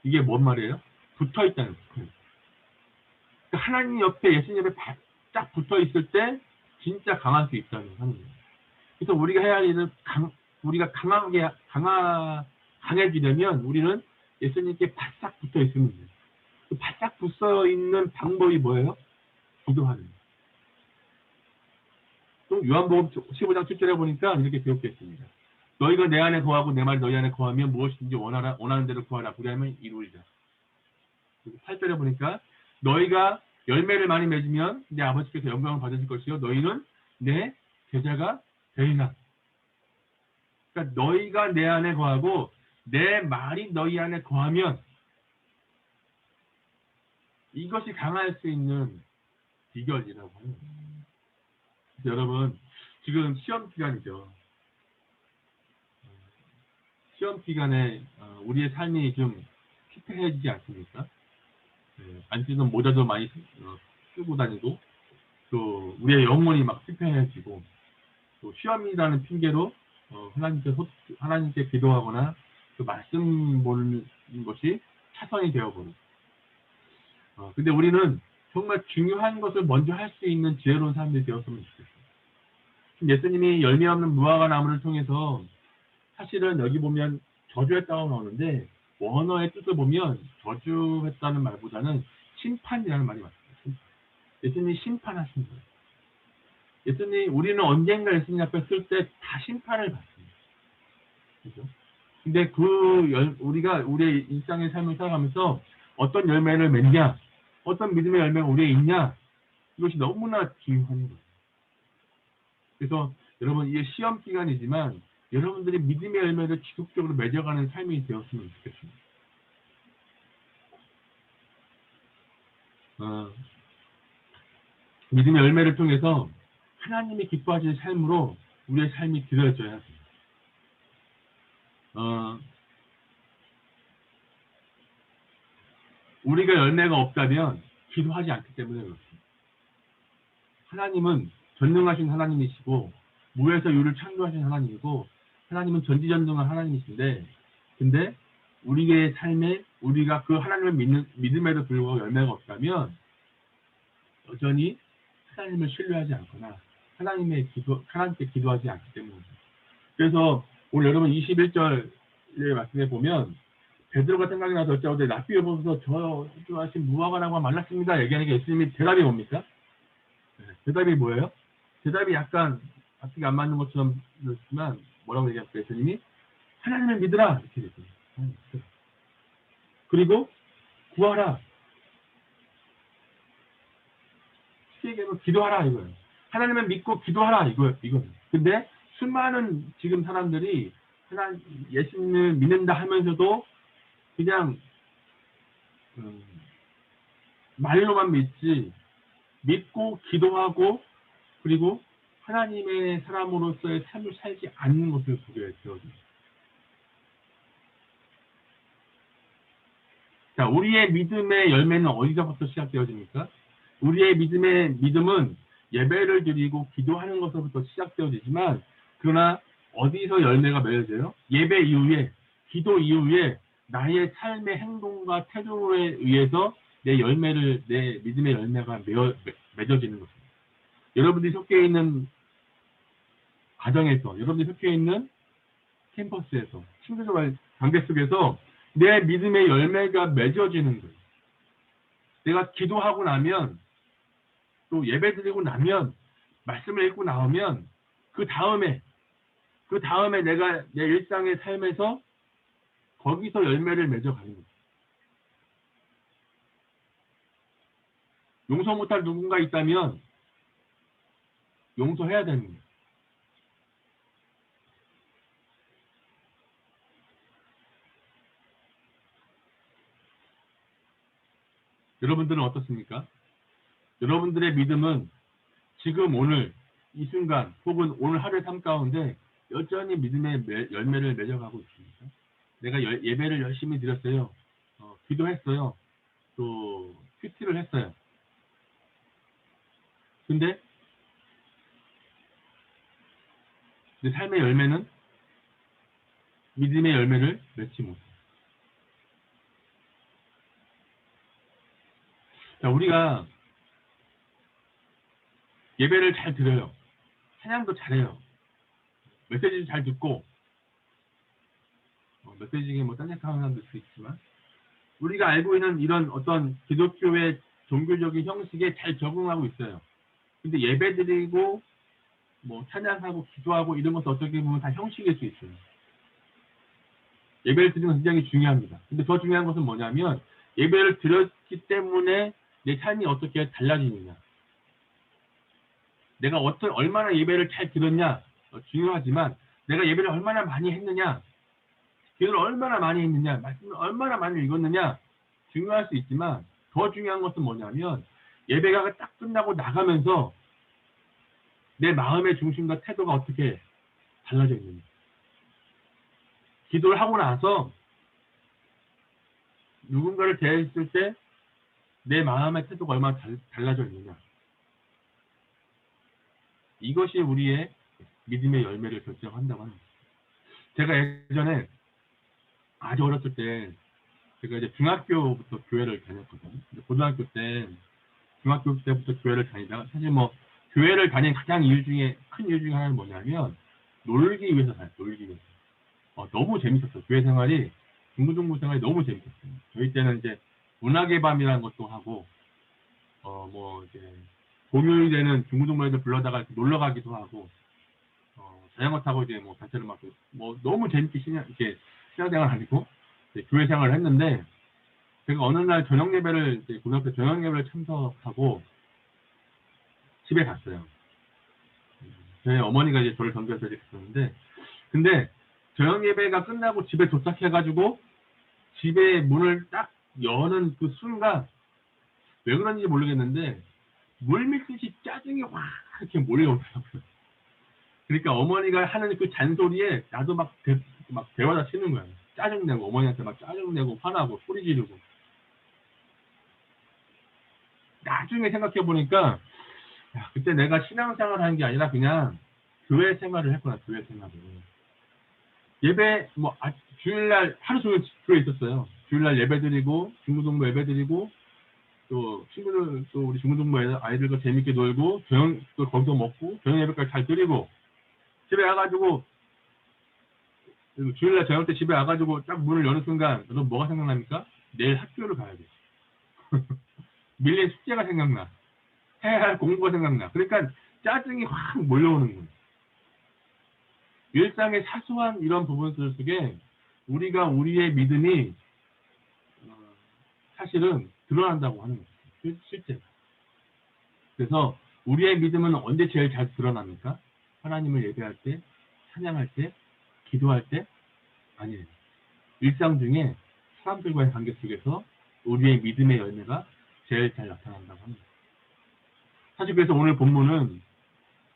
이게 뭔 말이에요? 붙어 있다는 거예요. 그러니까 하나님 옆에 예수님 옆에 바짝 붙어 있을 때 진짜 강할 수 있다는 거예요. 그래서 우리가 해야 할 일은 우리가 강해지려면 우리는 예수님께 바짝 붙어 있으면 돼요. 그 바짝 붙어 있는 방법이 뭐예요? 기도하는. 또 요한복음 15장 7절에 보니까 이렇게 기록되어 있습니다. 너희가 내 안에 거하고 내 말이 너희 안에 거하면 무엇이든지 원하는 대로 구하라. 그리하면 이루리라. 8절에 보니까 너희가 열매를 많이 맺으면 내 아버지께서 영광을 받으실 것이요 너희는 내 제자가 되리라. 그러니까 너희가 내 안에 거하고 내 말이 너희 안에 거하면 이것이 강할 수 있는 비결이라고 합니다. 여러분 지금 시험 기간이죠. 시험 기간에 우리의 삶이 좀 피폐해지지 않습니까? 안 쓰는 모자도 많이 쓰고 다니고 또 우리의 영혼이 막 피폐해지고 또 시험이라는 핑계로 하나님께 기도하거나 그 말씀 보는 것이 차선이 되어버리고 근데 우리는 정말 중요한 것을 먼저 할 수 있는 지혜로운 사람들이 되었으면 좋겠어요. 예수님이 열매 없는 무화과 나무를 통해서 사실은 여기 보면 저주했다고 나오는데 원어의 뜻을 보면 저주했다는 말보다는 심판이라는 말이 맞습니다. 예수님이 심판하신 거예요. 예수님 우리는 언젠가 예수님 앞에 쓸 때 다 심판을 받습니다. 그렇죠? 근데 우리가 우리의 일상의 삶을 살아가면서 어떤 열매를 맺냐, 어떤 믿음의 열매가 우리에 있냐, 이것이 너무나 중요한 거예요. 그래서 여러분 이게 시험 기간이지만 여러분들이 믿음의 열매를 지속적으로 맺어가는 삶이 되었으면 좋겠습니다. 믿음의 열매를 통해서 하나님이 기뻐하시는 삶으로 우리의 삶이 드려져야 합니다. 우리가 열매가 없다면 기도하지 않기 때문에 그렇습니다. 하나님은 전능하신 하나님이시고 무에서 유를 창조하신 하나님이고 하나님은 전지전능한 하나님이신데 근데 우리의 삶에 우리가 그 하나님을 믿음에도 불구하고 열매가 없다면 여전히 하나님을 신뢰하지 않거나 하나님께 기도하지 않기 때문입니다. 그래서 오늘 여러분 21절의 말씀에 보면 베드로가 생각이 나서 어쩌고 랍비에 보면서 저 좋아하신 무화과나무가 말랐습니다. 얘기하니까 예수님이 대답이 뭡니까? 대답이 뭐예요? 대답이 약간 앞뒤가 안 맞는 것처럼 그렇지만 뭐라고 얘기할까요? 예수님이 하나님을 믿으라 이렇게 얘기했어요. 그리고 구하라. 쉽게 얘기하면 기도하라 이거예요. 하나님을 믿고 기도하라 이거예요. 근데 수많은 지금 사람들이 예수님을 믿는다 하면서도 그냥 말로만 믿지 믿고 기도하고 그리고 하나님의 사람으로서의 삶을 살지 않는 것을 보게 되어집니다. 자, 우리의 믿음의 열매는 어디서부터 시작되어집니까? 우리의 믿음은 예배를 드리고 기도하는 것으로부터 시작되어지지만 그러나 어디서 열매가 맺어져요? 예배 이후에 기도 이후에 나의 삶의 행동과 태도에 의해서 내 믿음의 열매가 맺어지는 것입니다. 여러분들이 속해 있는 가정에서, 여러분들이 속해 있는 캠퍼스에서, 친구들과의 관계 속에서 내 믿음의 열매가 맺어지는 거예요. 내가 기도하고 나면, 또 예배 드리고 나면, 말씀을 읽고 나오면, 그 다음에 내가 내 일상의 삶에서 거기서 열매를 맺어가는 거예요. 용서 못할 누군가 있다면 용서해야 되는 거예요. 여러분들은 어떻습니까? 여러분들의 믿음은 지금 오늘 이 순간 혹은 오늘 하루의 삶 가운데 여전히 믿음의 열매를 맺어가고 있습니까? 내가 예배를 열심히 드렸어요. 기도했어요. 또 큐티를 했어요. 근데 내 삶의 열매는 믿음의 열매를 맺지 못해요. 자, 우리가 예배를 잘 드려요. 찬양도 잘해요. 메시지도 잘 듣고 메시지 중에 딴짓하는 사람도 있지만 우리가 알고 있는 이런 어떤 기독교의 종교적인 형식에 잘 적응하고 있어요. 근데 예배드리고 뭐 찬양하고 기도하고 이런 것도 어떻게 보면 다 형식일 수 있어요. 예배를 드리는 건 굉장히 중요합니다. 근데 더 중요한 것은 뭐냐면 예배를 드렸기 때문에 내 삶이 어떻게 달라지느냐. 내가 얼마나 예배를 잘 드렸냐 중요하지만 내가 예배를 얼마나 많이 했느냐, 기도를 얼마나 많이 했느냐, 말씀을 얼마나 많이 읽었느냐 중요할 수 있지만 더 중요한 것은 뭐냐면 예배가 딱 끝나고 나가면서 내 마음의 중심과 태도가 어떻게 달라져 있느냐. 기도를 하고 나서 누군가를 대했을 때 내 마음의 태도가 얼마나 달라져 있느냐. 이것이 우리의 믿음의 열매를 결정한다고 합니다. 제가 예전에 아주 어렸을 때 제가 이제 중학교부터 교회를 다녔거든요. 고등학교 때, 중학교 때부터 교회를 다니다가 사실 뭐 교회를 다닌 가장 큰 이유 중에 하나는 뭐냐면 놀기 위해서 다녔어요. 놀기 위해서. 너무 재밌었어요. 교회 생활이, 중고등부 생활이 너무 재밌었어요. 저희 때는 이제 문학의 밤이라는 것도 하고, 뭐 이제 공휴일 되는 중고등부 애들 불러다가 놀러 가기도 하고, 자전거 타고 이제 뭐 단체를 맡고, 뭐 너무 재밌게 신앙생활 하고 교회 생활을 했는데, 제가 어느 날 저녁 예배를, 고등학교 저녁 예배를 참석하고 집에 갔어요. 저희 어머니가 이제 저를 전도해서 이렇게 갔었는데, 근데 저녁 예배가 끝나고 집에 도착해가지고 집에 문을 딱 여는 그 순간 왜 그런지 모르겠는데 물밀듯이 짜증이 확 이렇게 몰려오더라고요. 그러니까 어머니가 하는 그 잔소리에 나도 막 대화다 치는 거예요. 짜증내고, 어머니한테 막 짜증내고, 화나고, 소리 지르고. 나중에 생각해 보니까 그때 내가 신앙생활을 하는 게 아니라 그냥 교회 생활을 했구나. 교회 생활을. 예배 주일날 하루 종일 교회에 있었어요. 주일날 예배드리고, 중고등부 예배드리고, 또 친구들, 또 우리 중고등부 아이들과 재밌게 놀고, 또 거기서 먹고, 저녁 예배까지 잘 드리고, 집에 와가지고 주일날 저녁 때 집에 와가지고 딱 문을 여는 순간 여러분 뭐가 생각납니까? 내일 학교를 가야 돼. 밀린 숙제가 생각나. 해야 할 공부가 생각나. 그러니까 짜증이 확 몰려오는 거예요. 일상의 사소한 이런 부분들 속에 우리의 믿음이 사실은 드러난다고 하는 거예요. 실제로. 그래서 우리의 믿음은 언제 제일 잘 드러납니까? 하나님을 예배할 때, 찬양할 때, 기도할 때? 아니에요. 일상 중에 사람들과의 관계 속에서 우리의 믿음의 열매가 제일 잘 나타난다고 합니다. 사실 그래서 오늘 본문은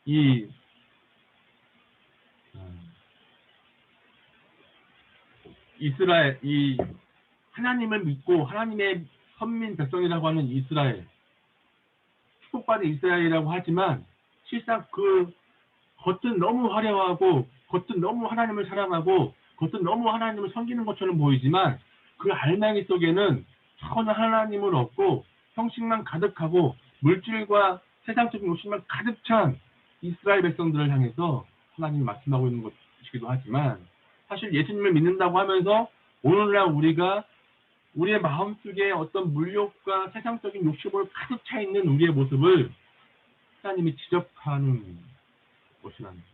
이 이스라엘, 이 하나님을 믿고 하나님의 선민 백성이라고 하는 이스라엘, 축복받은 이스라엘이라고 하지만 실상 그 겉은 너무 화려하고 겉은 너무 하나님을 사랑하고 겉은 너무 하나님을 섬기는 것처럼 보이지만 그 알맹이 속에는 전혀 하나님을 얻고 형식만 가득하고 물질과 세상적인 욕심만 가득 찬 이스라엘 백성들을 향해서 하나님이 말씀하고 있는 것이기도 하지만 사실 예수님을 믿는다고 하면서 오늘날 우리가 우리의 마음속에 어떤 물욕과 세상적인 욕심으로 가득 차 있는 우리의 모습을 하나님이 지적하는 것이라는 거예요.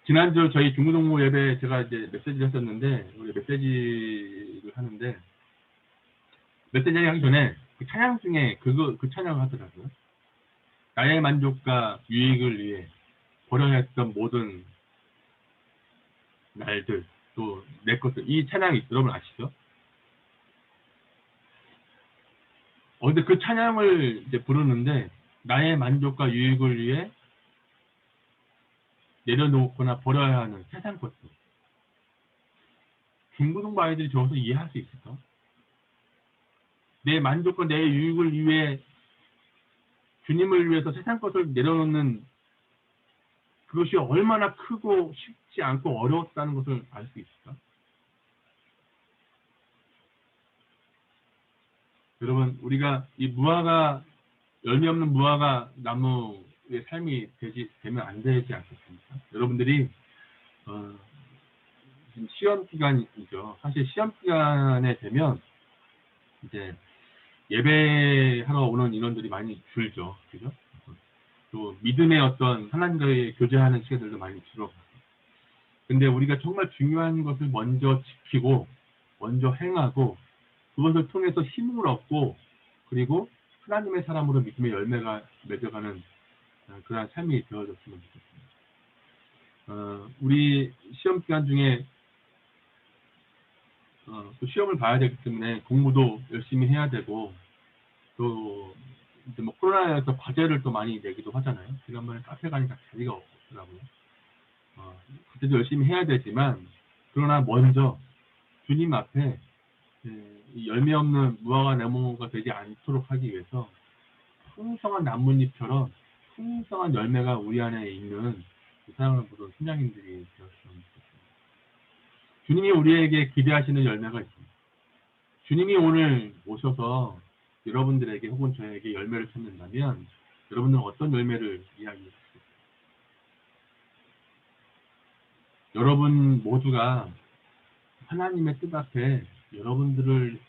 지난주 저희 중고등부 예배 제가 이제 메시지를 했었는데, 우리 메시지를 하는데, 메시지 하기 전에 그 찬양 중에 그 찬양을 하더라고요. 나의 만족과 유익을 위해 버려야 했던 모든 날들, 또 내 것들, 이 찬양이 여러분 아시죠? 근데 그 찬양을 이제 부르는데, 나의 만족과 유익을 위해 내려놓거나 버려야 하는 세상 것들. 중고등부 아이들이 저것을 이해할 수 있을까? 내 만족과 내 유익을 위해 주님을 위해서 세상 것을 내려놓는 그것이 얼마나 크고 쉽지 않고 어려웠다는 것을 알 수 있을까? 여러분, 우리가 이 무화과, 열매 없는 무화과 나무의 삶이 되면 안 되지 않겠습니까? 여러분들이 지금 시험 기간이죠. 사실 시험 기간에 되면 이제 예배하러 오는 인원들이 많이 줄죠. 그죠? 또 믿음의 어떤 하나님과의 교제하는 시간들도 많이 줄어가고. 근데 우리가 정말 중요한 것을 먼저 지키고 먼저 행하고 그것을 통해서 힘을 얻고 그리고 하나님의 사람으로 믿음의 열매가 맺어가는 그러한 삶이 되어졌으면 좋겠습니다. 우리 시험 기간 중에 또 시험을 봐야 되기 때문에 공부도 열심히 해야 되고 또 이제 뭐 코로나에서 과제를 또 많이 내기도 하잖아요. 지난번에 카페 가니까 자리가 없더라고요. 과제도 열심히 해야 되지만 그러나 먼저 주님 앞에 이 열매 없는 무화과 나무가 되지 않도록 하기 위해서 풍성한 나뭇잎처럼 풍성한 열매가 우리 안에 있는 사랑하는 모든 신앙인들이 되었으면 좋겠습니다. 주님이 우리에게 기대하시는 열매가 있습니다. 주님이 오늘 오셔서 여러분들에게 혹은 저에게 열매를 찾는다면 여러분들은 어떤 열매를 이야기하시겠습니까? 여러분 모두가 하나님의 뜻 앞에 여러분들을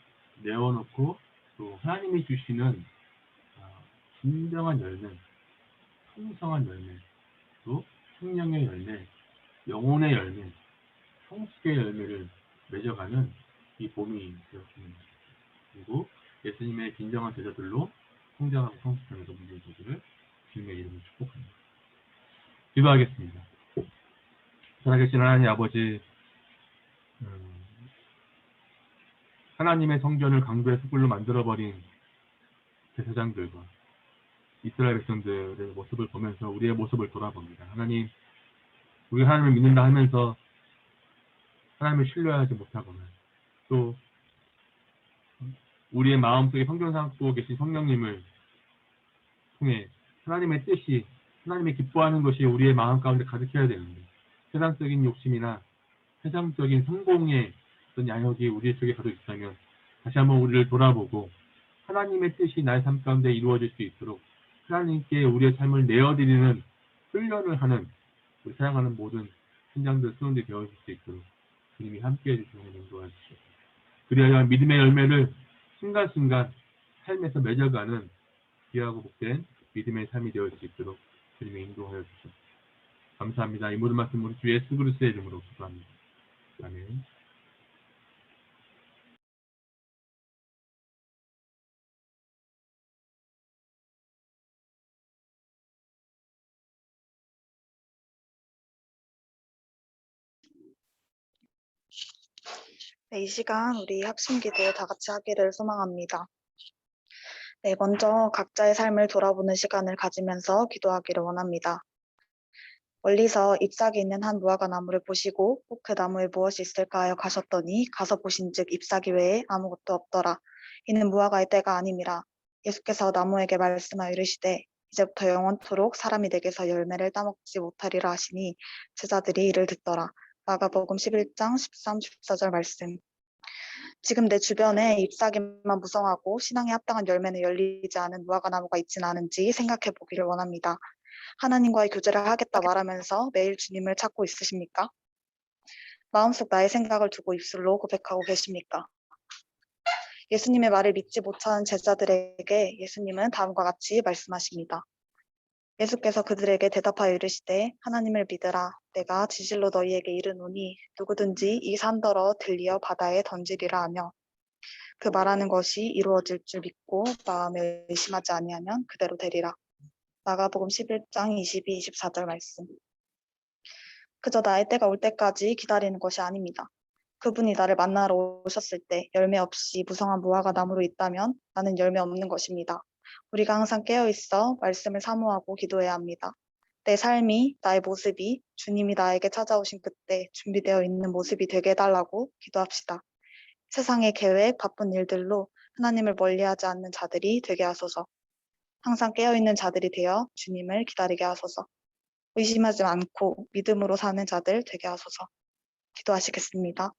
내어놓고 또 하나님이 주시는 진정한 열매, 풍성한 열매, 또 생명의 열매, 영혼의 열매, 성숙의 열매를 맺어가는 이 봄이 되었으면 좋겠습니다. 그리고 예수님의 진정한 제자들로 성장하고 성숙하는 여러분들이 되기를 주님의 이름으로 축복합니다. 기도하겠습니다. 살아계신 하나님 아버지, 하나님의 성전을 강도의 숯불로 만들어버린 제사장들과 이스라엘 백성들의 모습을 보면서 우리의 모습을 돌아봅니다. 하나님, 우리가 하나님을 믿는다 하면서 하나님을 신뢰하지 못하거나 또 우리의 마음속에 성경 삼고 계신 성령님을 통해 하나님의 뜻이, 하나님의 기뻐하는 것이 우리의 마음 가운데 가득해야 되는데 세상적인 욕심이나 세상적인 성공의 어떤 양역이 우리 속에 가득 있다면 다시 한번 우리를 돌아보고 하나님의 뜻이 나의 삶 가운데 이루어질 수 있도록 하나님께 우리의 삶을 내어드리는 훈련을 하는 우리 사랑하는 모든 신장들, 수능들이 되어질 수 있도록 주님이 함께해 주시는 인도해 주시옵소서. 그리하여 믿음의 열매를 순간순간 삶에서 맺어가는 귀하고 복된 믿음의 삶이 되어질 수 있도록 주님이 인도하여 주시옵소서. 감사합니다. 이 모든 말씀 우리 주 예수 그리스도의 이름으로 기도합니다. 아멘. 네, 이 시간 우리 합심기도 다 같이 하기를 소망합니다. 네, 먼저 각자의 삶을 돌아보는 시간을 가지면서 기도하기를 원합니다. 멀리서 잎사귀 있는 한 무화과 나무를 보시고 꼭 그 나무에 무엇이 있을까 하여 가셨더니 가서 보신즉 잎사귀 외에 아무것도 없더라. 이는 무화과의 때가 아님이라. 예수께서 나무에게 말씀하여 이르시되 이제부터 영원토록 사람이 내게서 열매를 따먹지 못하리라 하시니 제자들이 이를 듣더라. 마가복음 11장 13, 14절 말씀. 지금 내 주변에 잎사귀만 무성하고 신앙에 합당한 열매는 열리지 않은 무화과 나무가 있지는 않은지 생각해 보기를 원합니다. 하나님과의 교제를 하겠다 말하면서 매일 주님을 찾고 있으십니까? 마음속 나의 생각을 두고 입술로 고백하고 계십니까? 예수님의 말을 믿지 못하는 제자들에게 예수님은 다음과 같이 말씀하십니다. 예수께서 그들에게 대답하여 이르시되 하나님을 믿으라. 내가 진실로 너희에게 이르노니 누구든지 이 산더러 들리어 바다에 던지리라 하며 그 말하는 것이 이루어질 줄 믿고 마음에 의심하지 아니하면 그대로 되리라. 마가복음 11장 22, 24절 말씀. 그저 나의 때가 올 때까지 기다리는 것이 아닙니다. 그분이 나를 만나러 오셨을 때 열매 없이 무성한 무화과 나무로 있다면 나는 열매 없는 것입니다. 우리가 항상 깨어있어 말씀을 사모하고 기도해야 합니다. 내 삶이, 나의 모습이 주님이 나에게 찾아오신 그때 준비되어 있는 모습이 되게 해달라고 기도합시다. 세상의 계획, 바쁜 일들로 하나님을 멀리하지 않는 자들이 되게 하소서. 항상 깨어있는 자들이 되어 주님을 기다리게 하소서. 의심하지 않고 믿음으로 사는 자들 되게 하소서. 기도하시겠습니다.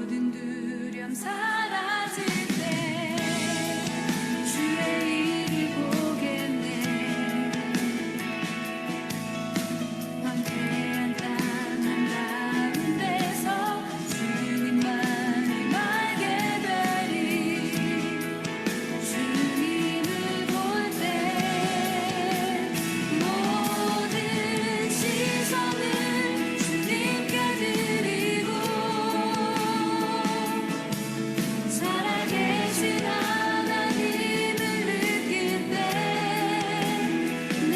모든 두려움 사라질 때 주의 일을 보겠네. 황폐한 땅 한가운데서 주님만을 알게 되리. 주님을 볼 때 모든 시선을 주님께 드리고 살아계신 하나님을 느낄 때 내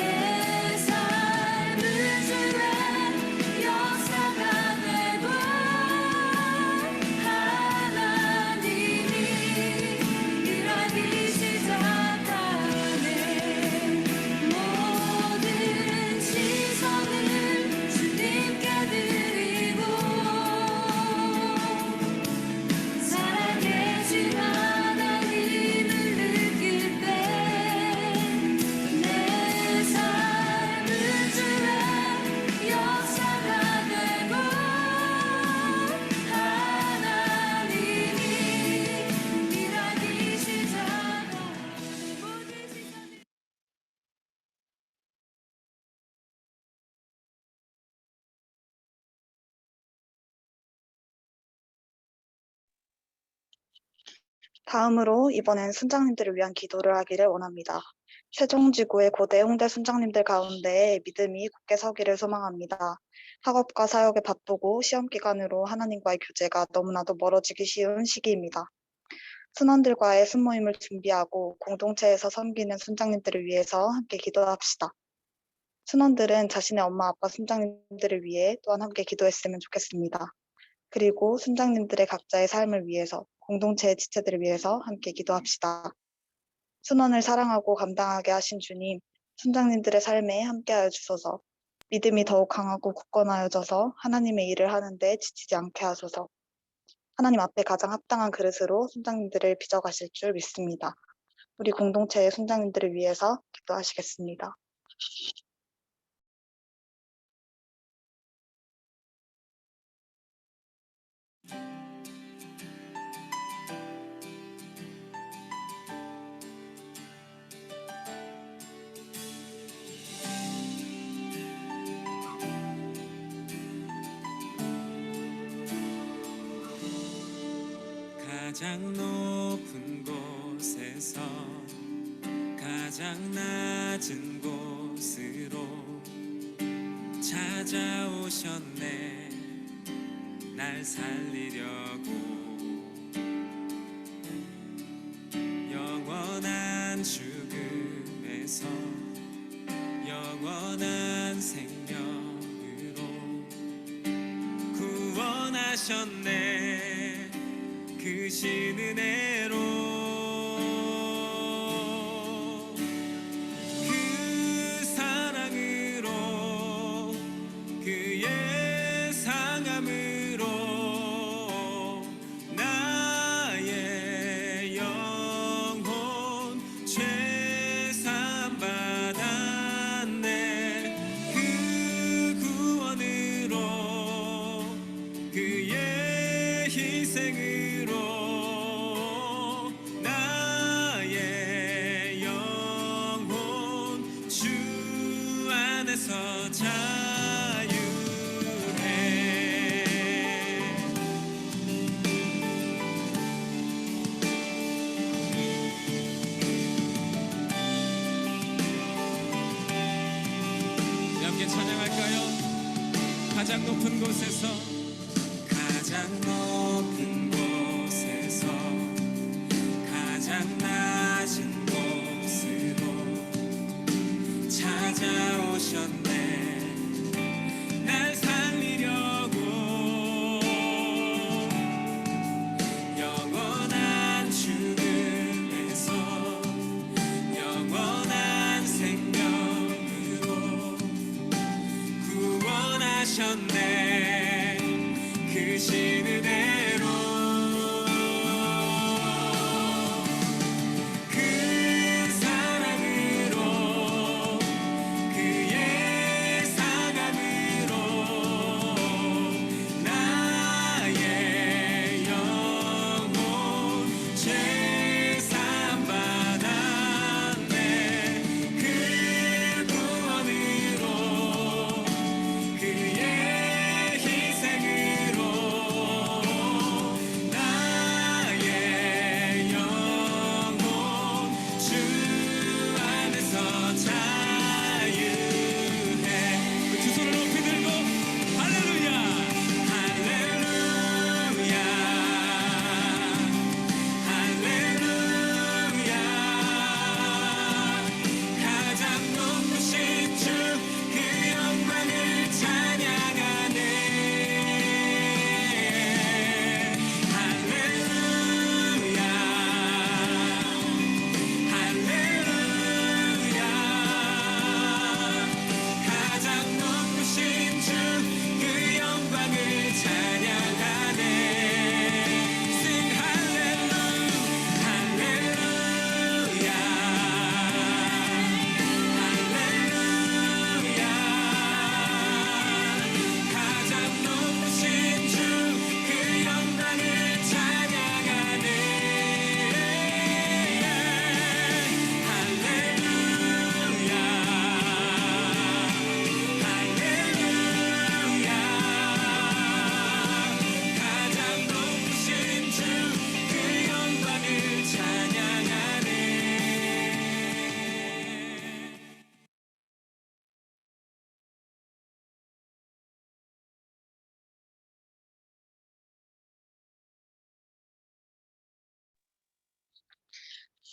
삶은 주의 역사가 되고 하나님이 일하기 시작하네. 모든 시선을 주님께 드리고 살아계신 하나님을 느낄 때 내 삶은 주의 역사가 되고 하나님이 일하기 시작하네. 모든 시선을 다음으로 이번엔 순장님들을 위한 기도를 하기를 원합니다. 세종지구의 고대 홍대 순장님들 가운데 믿음이 굳게 서기를 소망합니다. 학업과 사역에 바쁘고 시험 기간으로 하나님과의 교제가 너무나도 멀어지기 쉬운 시기입니다. 순원들과의 순모임을 준비하고 공동체에서 섬기는 순장님들을 위해서 함께 기도합시다. 순원들은 자신의 엄마 아빠 순장님들을 위해 또한 함께 기도했으면 좋겠습니다. 그리고 순장님들의 각자의 삶을 위해서 공동체의 지체들을 위해서 함께 기도합시다. 순원을 사랑하고 감당하게 하신 주님, 순장님들의 삶에 함께하여 주소서. 믿음이 더욱 강하고 굳건하여져서 하나님의 일을 하는데 지치지 않게 하소서. 하나님 앞에 가장 합당한 그릇으로 순장님들을 빚어가실 줄 믿습니다. 우리 공동체의 순장님들을 위해서 기도하시겠습니다. 가장 높은 곳에서 가장 낮은 곳으로 찾아오셨네. 날 살리려고 영원한 죽음에서 영원한 생명으로 구원하셨네. 그 신은혜로 그 사랑으로 그의 상함으로 나의 영혼 죄사함 받았네. 그 구원으로 그의 희생으로 나의 영혼 주 안에서 자유해. 함께 찬양할까요? 가장 높은 곳에서 가장 높은 곳에서 가장 낮은 곳으로 찾아오셨네. 날 살리려고 영원한 죽음에서 영원한 생명으로 구원하셨네.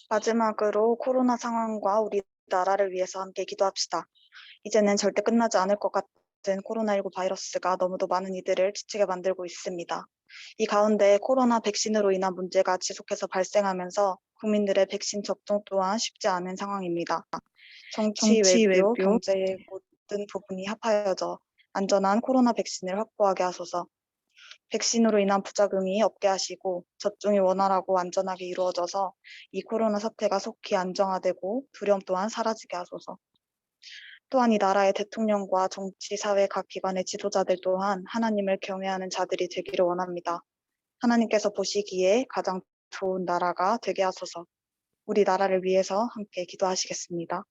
마지막으로 코로나 상황과 우리 나라를 위해서 함께 기도합시다. 이제는 절대 끝나지 않을 것 같은 코로나19 바이러스가 너무도 많은 이들을 지치게 만들고 있습니다. 이 가운데 코로나 백신으로 인한 문제가 지속해서 발생하면서 국민들의 백신 접종 또한 쉽지 않은 상황입니다. 정치, 외교, 경제의 모든 부분이 합하여져 안전한 코로나 백신을 확보하게 하소서. 백신으로 인한 부작용이 없게 하시고 접종이 원활하고 안전하게 이루어져서 이 코로나 사태가 속히 안정화되고 두려움 또한 사라지게 하소서. 또한 이 나라의 대통령과 정치, 사회 각 기관의 지도자들 또한 하나님을 경외하는 자들이 되기를 원합니다. 하나님께서 보시기에 가장 좋은 나라가 되게 하소서. 우리 나라를 위해서 함께 기도하시겠습니다.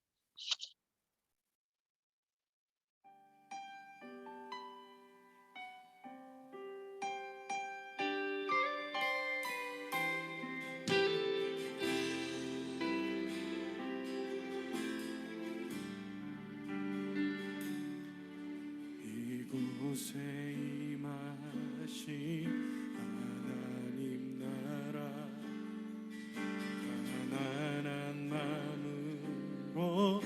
이곳에 임하신 하나님 나라 가난한 마음으로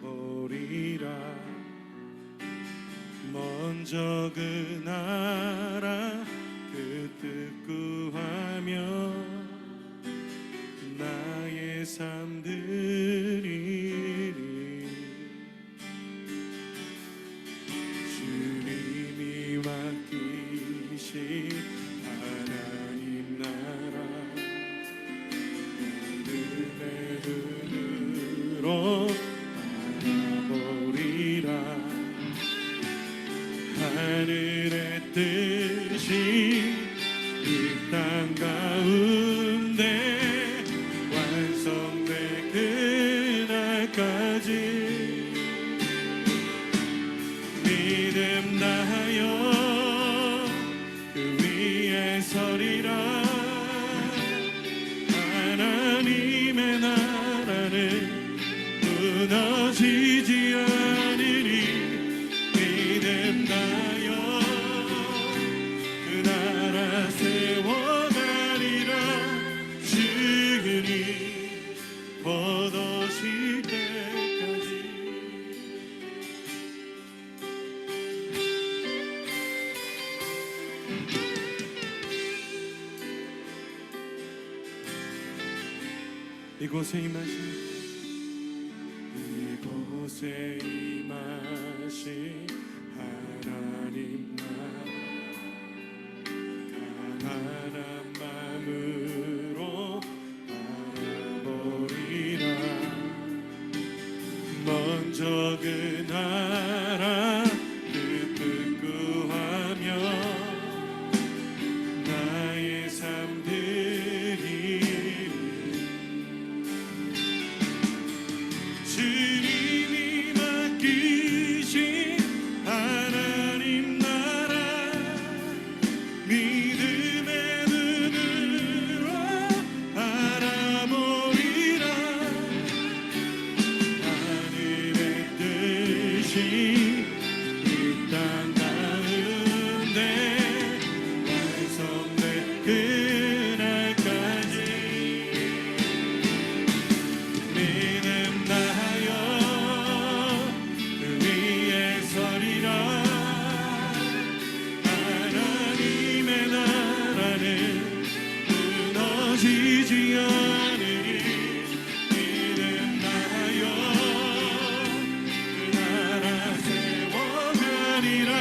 바라보리라. 먼저 그 나라 그 뜻 구하며 나의 삶 드리리. 주님이 맡기신 하나님 나라 믿음의 눈으로 바라보리라. 하늘의 뜻이 이 땅 가운데 완성될 그날까지 믿음 다하여 그 위에 서리라. 하나님의 나라는 무너지지 않으리. 믿음 다하여 그 나라 세워가리라. 주님 곧 오실 때까지. 이곳에 임하신 하나님 나라 가난한 마음으로 바라보리라. 먼저 그 나라 그 뜻 구하며 나의 삶 드리리. 주님이 맡기신 하나님 나라 믿음의 눈으로 바라보리라. 하늘의 뜻이 이 땅 가운데 완성될 그날까지 믿음 다하여 그 위에 서리라. 하나님의 나라는 무너지지 않으리. 믿음 다하여 그 나라 세워가리라.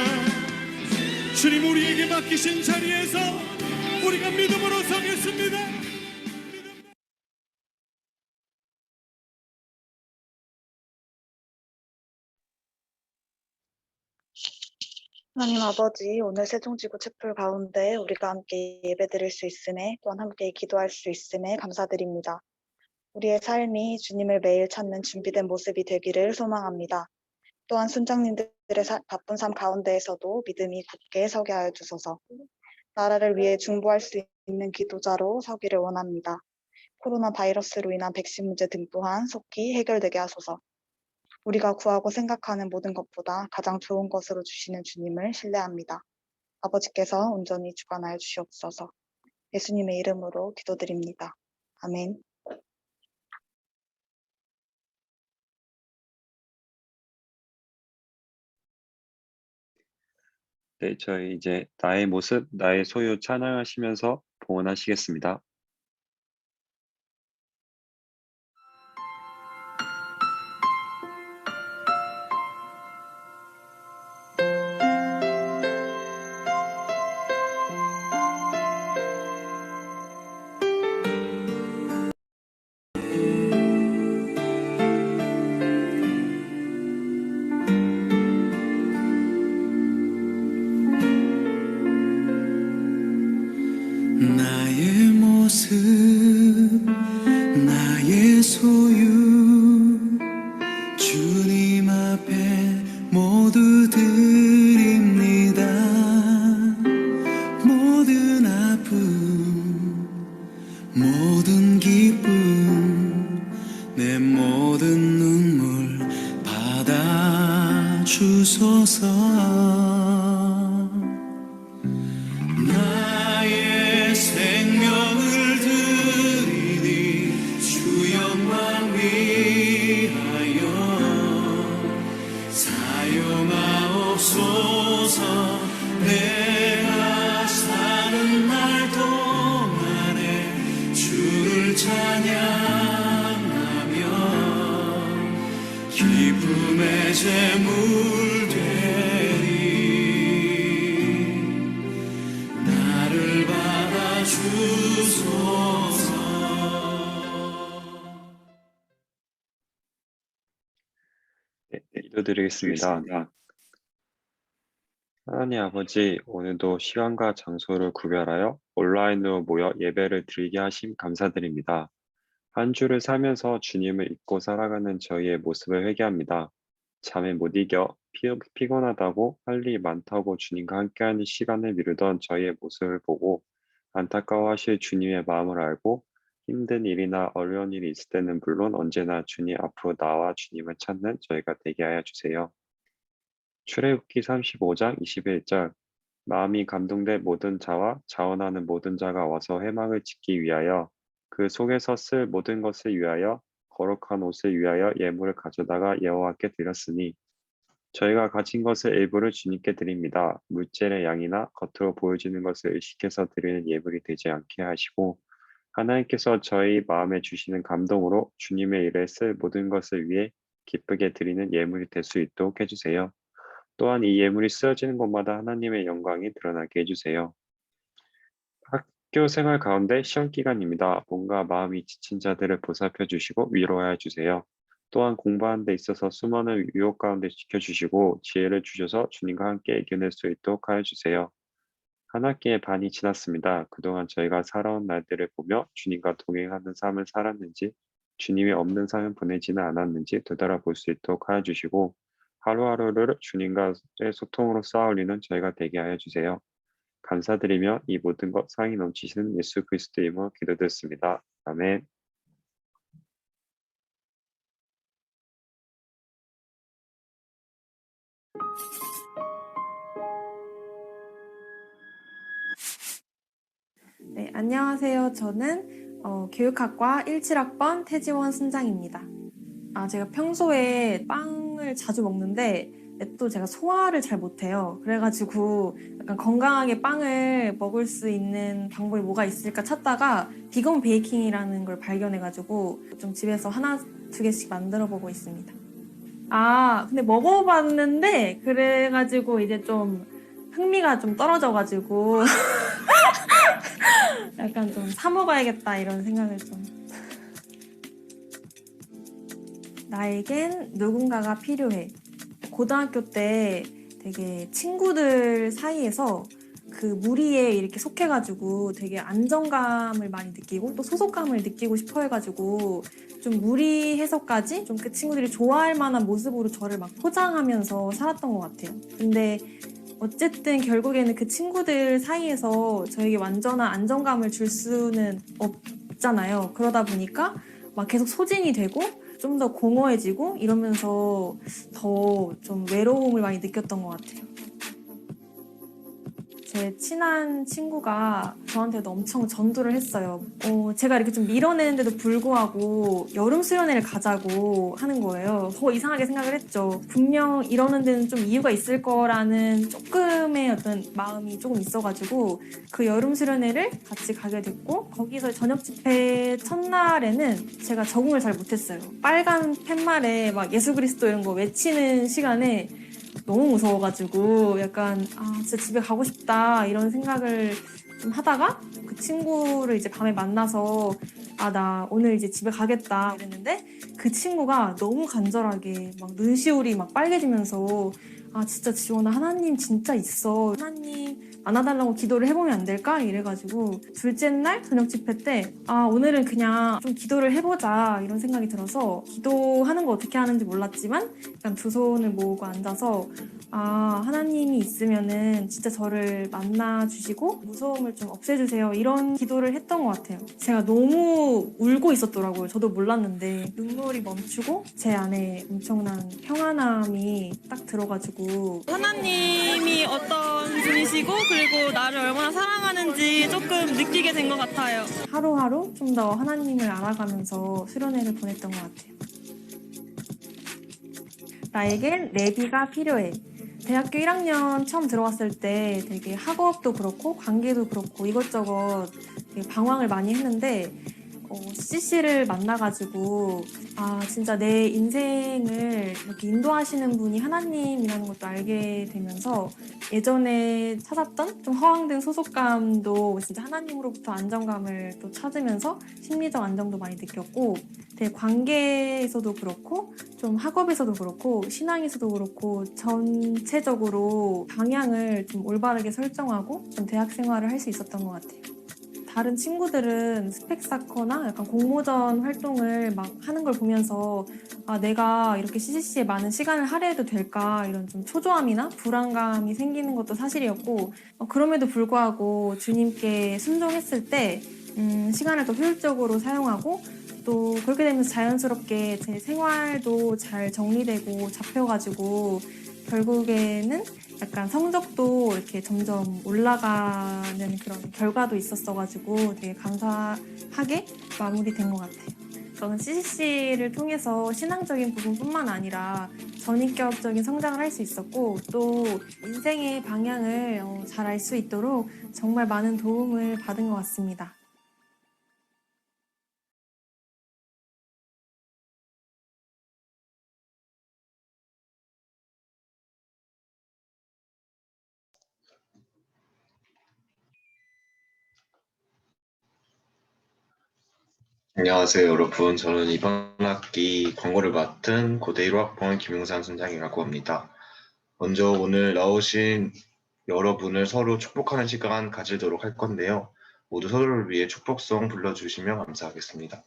주님 우리에게 맡기신 자리에서 우리가 믿음으로 서겠습니다. 하나님 아버지, 오늘 세종지구 촛불 가운데 우리가 함께 예배드릴 수 있음에 또한 함께 기도할 수 있음에 감사드립니다. 우리의 삶이 주님을 매일 찾는 준비된 모습이 되기를 소망합니다. 또한 순장님들의 바쁜 삶 가운데에서도 믿음이 굳게 서게 하여 주소서. 나라를 위해 중보할 수 있는 기도자로 서기를 원합니다. 코로나 바이러스로 인한 백신 문제 등 또한 속히 해결되게 하소서. 우리가 구하고 생각하는 모든 것보다 가장 좋은 것으로 주시는 주님을 신뢰합니다. 아버지께서 온전히 주관하여 주시옵소서. 예수님의 이름으로 기도드립니다. 아멘. 네, 저희 이제 나의 모습, 나의 소유 찬양하시면서 봉헌하시겠습니다. 나의 모습 나의 소유 주님 앞에 모두 드립니다. 모든 아픔 모든 기쁨 내 모든 눈물 받아 주소서. 나의 생명을 드리니 주 영광 위하여 사용하옵소서. 내가 사는 날 동안에 주를 찬양하며 기쁨의 제물 되리. 나를 받아주소서. 네, 기도드리겠습니다. 하나님 아버지, 오늘도 시간과 장소를 구별하여 온라인으로 모여 예배를 드리게 하심 감사드립니다. 한 주를 살면서 주님을 잊고 살아가는 저희의 모습을 회개합니다. 잠에 못 이겨 피곤하다고 할 일이 많다고 주님과 함께하는 시간을 미루던 저희의 모습을 보고 안타까워하실 주님의 마음을 알고 힘든 일이나 어려운 일이 있을 때는 물론 언제나 주님 앞으로 나와 주님을 찾는 저희가 되게 하여 주세요. 출애굽기 35장 21절 마음이 감동된 모든 자와 자원하는 모든 자가 와서 회막을 짓기 위하여 그 속에서 쓸 모든 것을 위하여 거룩한 옷을 위하여 예물을 가져다가 여호와께 드렸으니 저희가 가진 것의 일부를 주님께 드립니다. 물질의 양이나 겉으로 보여지는 것을 의식해서 드리는 예물이 되지 않게 하시고 하나님께서 저희 마음에 주시는 감동으로 주님의 일에 쓸 모든 것을 위해 기쁘게 드리는 예물이 될 수 있도록 해주세요. 또한 이 예물이 쓰여지는 곳마다 하나님의 영광이 드러나게 해주세요. 학교 생활 가운데 시험 기간입니다. 뭔가 마음이 지친 자들을 보살펴 주시고 위로하여 주세요. 또한 공부하는 데 있어서 수많은 유혹 가운데 지켜주시고 지혜를 주셔서 주님과 함께 이겨낼 수 있도록 하여 주세요. 한 학기의 반이 지났습니다. 그동안 저희가 살아온 날들을 보며 주님과 동행하는 삶을 살았는지 주님이 없는 삶을 보내지는 않았는지 되돌아볼 수 있도록 하여 주시고 하루하루를 주님과의 소통으로 쌓아올리는 저희가 되게 하여 주세요. 감사드리며 이 모든 것 사랑이 넘치시는 예수 그리스도의 이름으로 기도드렸습니다. 아멘. 네, 안녕하세요. 저는 교육학과 17학번 태지원 순장입니다. 제가 평소에 빵을 자주 먹는데 또 제가 소화를 잘 못해요. 그래가지고 약간 건강하게 빵을 먹을 수 있는 방법이 뭐가 있을까 찾다가 비건 베이킹이라는 걸 발견해가지고 좀 집에서 하나, 두 개씩 만들어 보고 있습니다. 근데 먹어봤는데 그래가지고 이제 좀 흥미가 좀 떨어져가지고 약간 좀 사 먹어야겠다 이런 생각을 좀. 나에겐 누군가가 필요해. 고등학교 때 되게 친구들 사이에서 그 무리에 이렇게 속해가지고 되게 안정감을 많이 느끼고 또 소속감을 느끼고 싶어 해가지고 좀 무리해서까지 좀 그 친구들이 좋아할 만한 모습으로 저를 막 포장하면서 살았던 것 같아요. 근데 어쨌든 결국에는 그 친구들 사이에서 저에게 완전한 안정감을 줄 수는 없잖아요. 그러다 보니까 막 계속 소진이 되고 좀 더 공허해지고 이러면서 더 좀 외로움을 많이 느꼈던 것 같아요. 제 친한 친구가 저한테도 엄청 전도를 했어요. 제가 이렇게 좀 밀어내는데도 불구하고 여름 수련회를 가자고 하는 거예요. 더 이상하게 생각을 했죠. 분명 이러는 데는 좀 이유가 있을 거라는 조금의 어떤 마음이 조금 있어가지고 그 여름 수련회를 같이 가게 됐고, 거기서 저녁 집회 첫날에는 제가 적응을 잘 못했어요. 빨간 팻말에 막 예수 그리스도 이런 거 외치는 시간에 너무 무서워가지고 약간 진짜 집에 가고 싶다 이런 생각을 좀 하다가 그 친구를 이제 밤에 만나서 나 오늘 이제 집에 가겠다 이랬는데, 그 친구가 너무 간절하게 막 눈시울이 막 빨개지면서 진짜 지원아, 하나님 진짜 있어, 하나님 안아달라고 기도를 해보면 안 될까? 이래가지고 둘째 날 저녁 집회 때 오늘은 그냥 좀 기도를 해보자 이런 생각이 들어서, 기도하는 거 어떻게 하는지 몰랐지만 약간 두 손을 모으고 앉아서 하나님이 있으면은 진짜 저를 만나주시고 무서움을 좀 없애주세요 이런 기도를 했던 것 같아요. 제가 너무 울고 있었더라고요. 저도 몰랐는데 눈물이 멈추고 제 안에 엄청난 평안함이 딱 들어가지고, 하나님이 어떤 분이시고 그리고 나를 얼마나 사랑하는지 조금 느끼게 된 것 같아요. 하루하루 좀 더 하나님을 알아가면서 수련회를 보냈던 것 같아요. 나에겐 레디가 필요해. 대학교 1학년 처음 들어왔을 때 되게 학업도 그렇고 관계도 그렇고 이것저것 되게 방황을 많이 했는데, CC를 만나가지고 진짜 내 인생을 이렇게 인도하시는 분이 하나님이라는 것도 알게 되면서, 예전에 찾았던 좀 허황된 소속감도 진짜 하나님으로부터 안정감을 또 찾으면서 심리적 안정도 많이 느꼈고, 되게 관계에서도 그렇고 좀 학업에서도 그렇고 신앙에서도 그렇고 전체적으로 방향을 좀 올바르게 설정하고 좀 대학 생활을 할 수 있었던 것 같아요. 다른 친구들은 스펙 쌓거나 약간 공모전 활동을 막 하는 걸 보면서 내가 이렇게 CCC에 많은 시간을 할애해도 될까 이런 좀 초조함이나 불안감이 생기는 것도 사실이었고, 그럼에도 불구하고 주님께 순종했을 때 시간을 더 효율적으로 사용하고, 또 그렇게 되면서 자연스럽게 제 생활도 잘 정리되고 잡혀가지고 결국에는 약간 성적도 이렇게 점점 올라가는 그런 결과도 있었어가지고 되게 감사하게 마무리된 것 같아요. 저는 CCC를 통해서 신앙적인 부분뿐만 아니라 전인격적인 성장을 할 수 있었고, 또 인생의 방향을 잘 알 수 있도록 정말 많은 도움을 받은 것 같습니다. 안녕하세요, 여러분. 저는 이번 학기 광고를 맡은 고대 1호학번 김용산 선장이라고 합니다. 먼저 오늘 나오신 여러분을 서로 축복하는 시간 가지도록 할 건데요. 모두 서로를 위해 축복성 불러주시면 감사하겠습니다.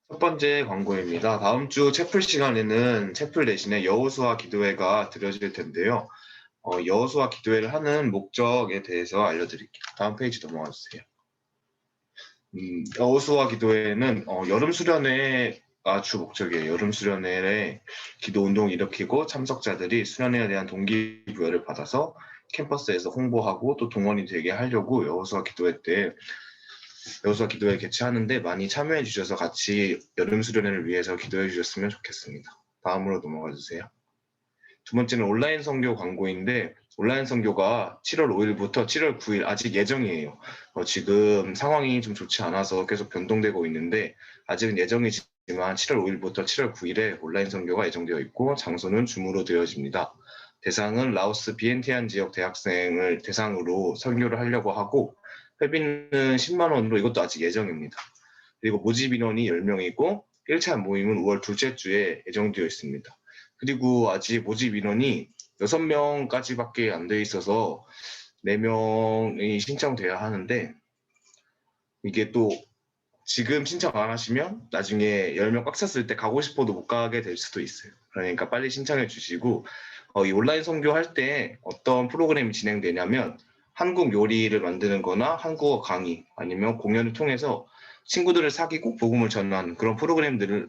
첫 번째 광고입니다. 다음 주 채플 시간에는 채플 대신에 여호수아 기도회가 드려질 텐데요. 여호수아 기도회를 하는 목적에 대해서 알려드릴게요. 다음 페이지 넘어가 주세요. 여호수아 기도회는 여름 수련회가 주 목적이에요. 여름 수련회에 기도 운동을 일으키고 참석자들이 수련회에 대한 동기부여를 받아서 캠퍼스에서 홍보하고 또 동원이 되게 하려고 여호수아 기도회 개최하는데 많이 참여해 주셔서 같이 여름 수련회를 위해서 기도해 주셨으면 좋겠습니다. 다음으로 넘어가 주세요. 두 번째는 온라인 선교 광고인데 온라인 선교가 7월 5일부터 7월 9일 아직 예정이에요. 지금 상황이 좀 좋지 않아서 계속 변동되고 있는데 아직은 예정이지만 7월 5일부터 7월 9일에 온라인 선교가 예정되어 있고 장소는 줌으로 되어집니다. 대상은 라오스 비엔티안 지역 대학생을 대상으로 선교를 하려고 하고 회비는 10만 원으로 이것도 아직 예정입니다. 그리고 모집 인원이 10명이고 1차 모임은 5월 둘째 주에 예정되어 있습니다. 그리고 아직 모집 인원이 6명까지밖에 안 돼 있어서 4명이 신청돼야 하는데 이게 또 지금 신청 안 하시면 나중에 10명 꽉 찼을 때 가고 싶어도 못 가게 될 수도 있어요. 그러니까 빨리 신청해 주시고 이 온라인 선교할 때 어떤 프로그램이 진행되냐면 한국 요리를 만드는 거나 한국어 강의 아니면 공연을 통해서 친구들을 사귀고 복음을 전하는 그런 프로그램들이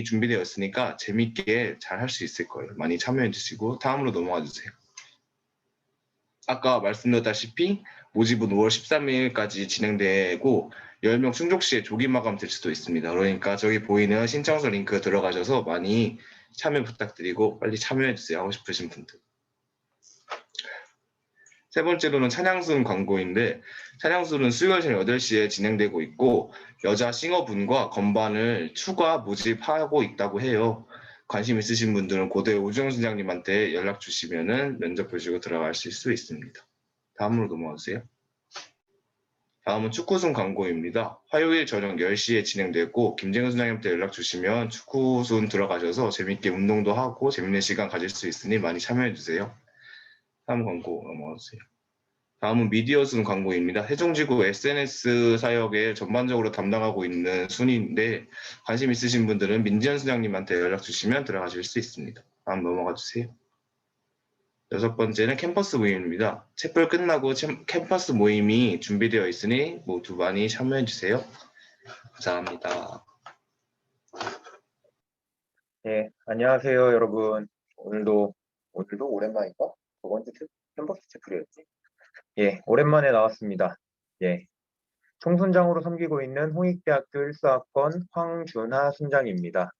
준비되어 있으니까 재밌게 잘 할 수 있을 거예요. 많이 참여해 주시고 다음으로 넘어가 주세요. 아까 말씀드렸다시피 모집은 5월 13일까지 진행되고 10명 충족 시에 조기 마감될 수도 있습니다. 그러니까 저기 보이는 신청서 링크 들어가셔서 많이 참여 부탁드리고 빨리 참여해 주세요. 하고 싶으신 분들. 세 번째로는 찬양순 광고인데 찬양순은 수요일 저녁 8시에 진행되고 있고 여자 싱어분과 건반을 추가 모집하고 있다고 해요. 관심 있으신 분들은 고대 오주영 순장님한테 연락 주시면은 면접 보시고 들어가실 수 있습니다. 다음으로 넘어가 주세요. 다음은 축구순 광고입니다. 화요일 저녁 10시에 진행되고 김재근 순장님한테 연락 주시면 축구순 들어가셔서 재밌게 운동도 하고 재밌는 시간 가질 수 있으니 많이 참여해 주세요. 다음 광고 넘어가 주세요. 다음은 미디어순 광고입니다. 세종지구 SNS 사역에 전반적으로 담당하고 있는 순인데 관심 있으신 분들은 민지현 순장님한테 연락 주시면 들어가실 수 있습니다. 다음 넘어가 주세요. 6번째는 캠퍼스 모임입니다. 촛불 끝나고 캠퍼스 모임이 준비되어 있으니 모두 많이 참여해 주세요. 감사합니다. 네, 안녕하세요, 여러분. 오늘도 오랜만인가? 저번주 캠퍼스 채플이었지? 예, 오랜만에 나왔습니다. 예, 총순장으로 섬기고 있는 홍익대학교 1사학번 황준하 순장입니다.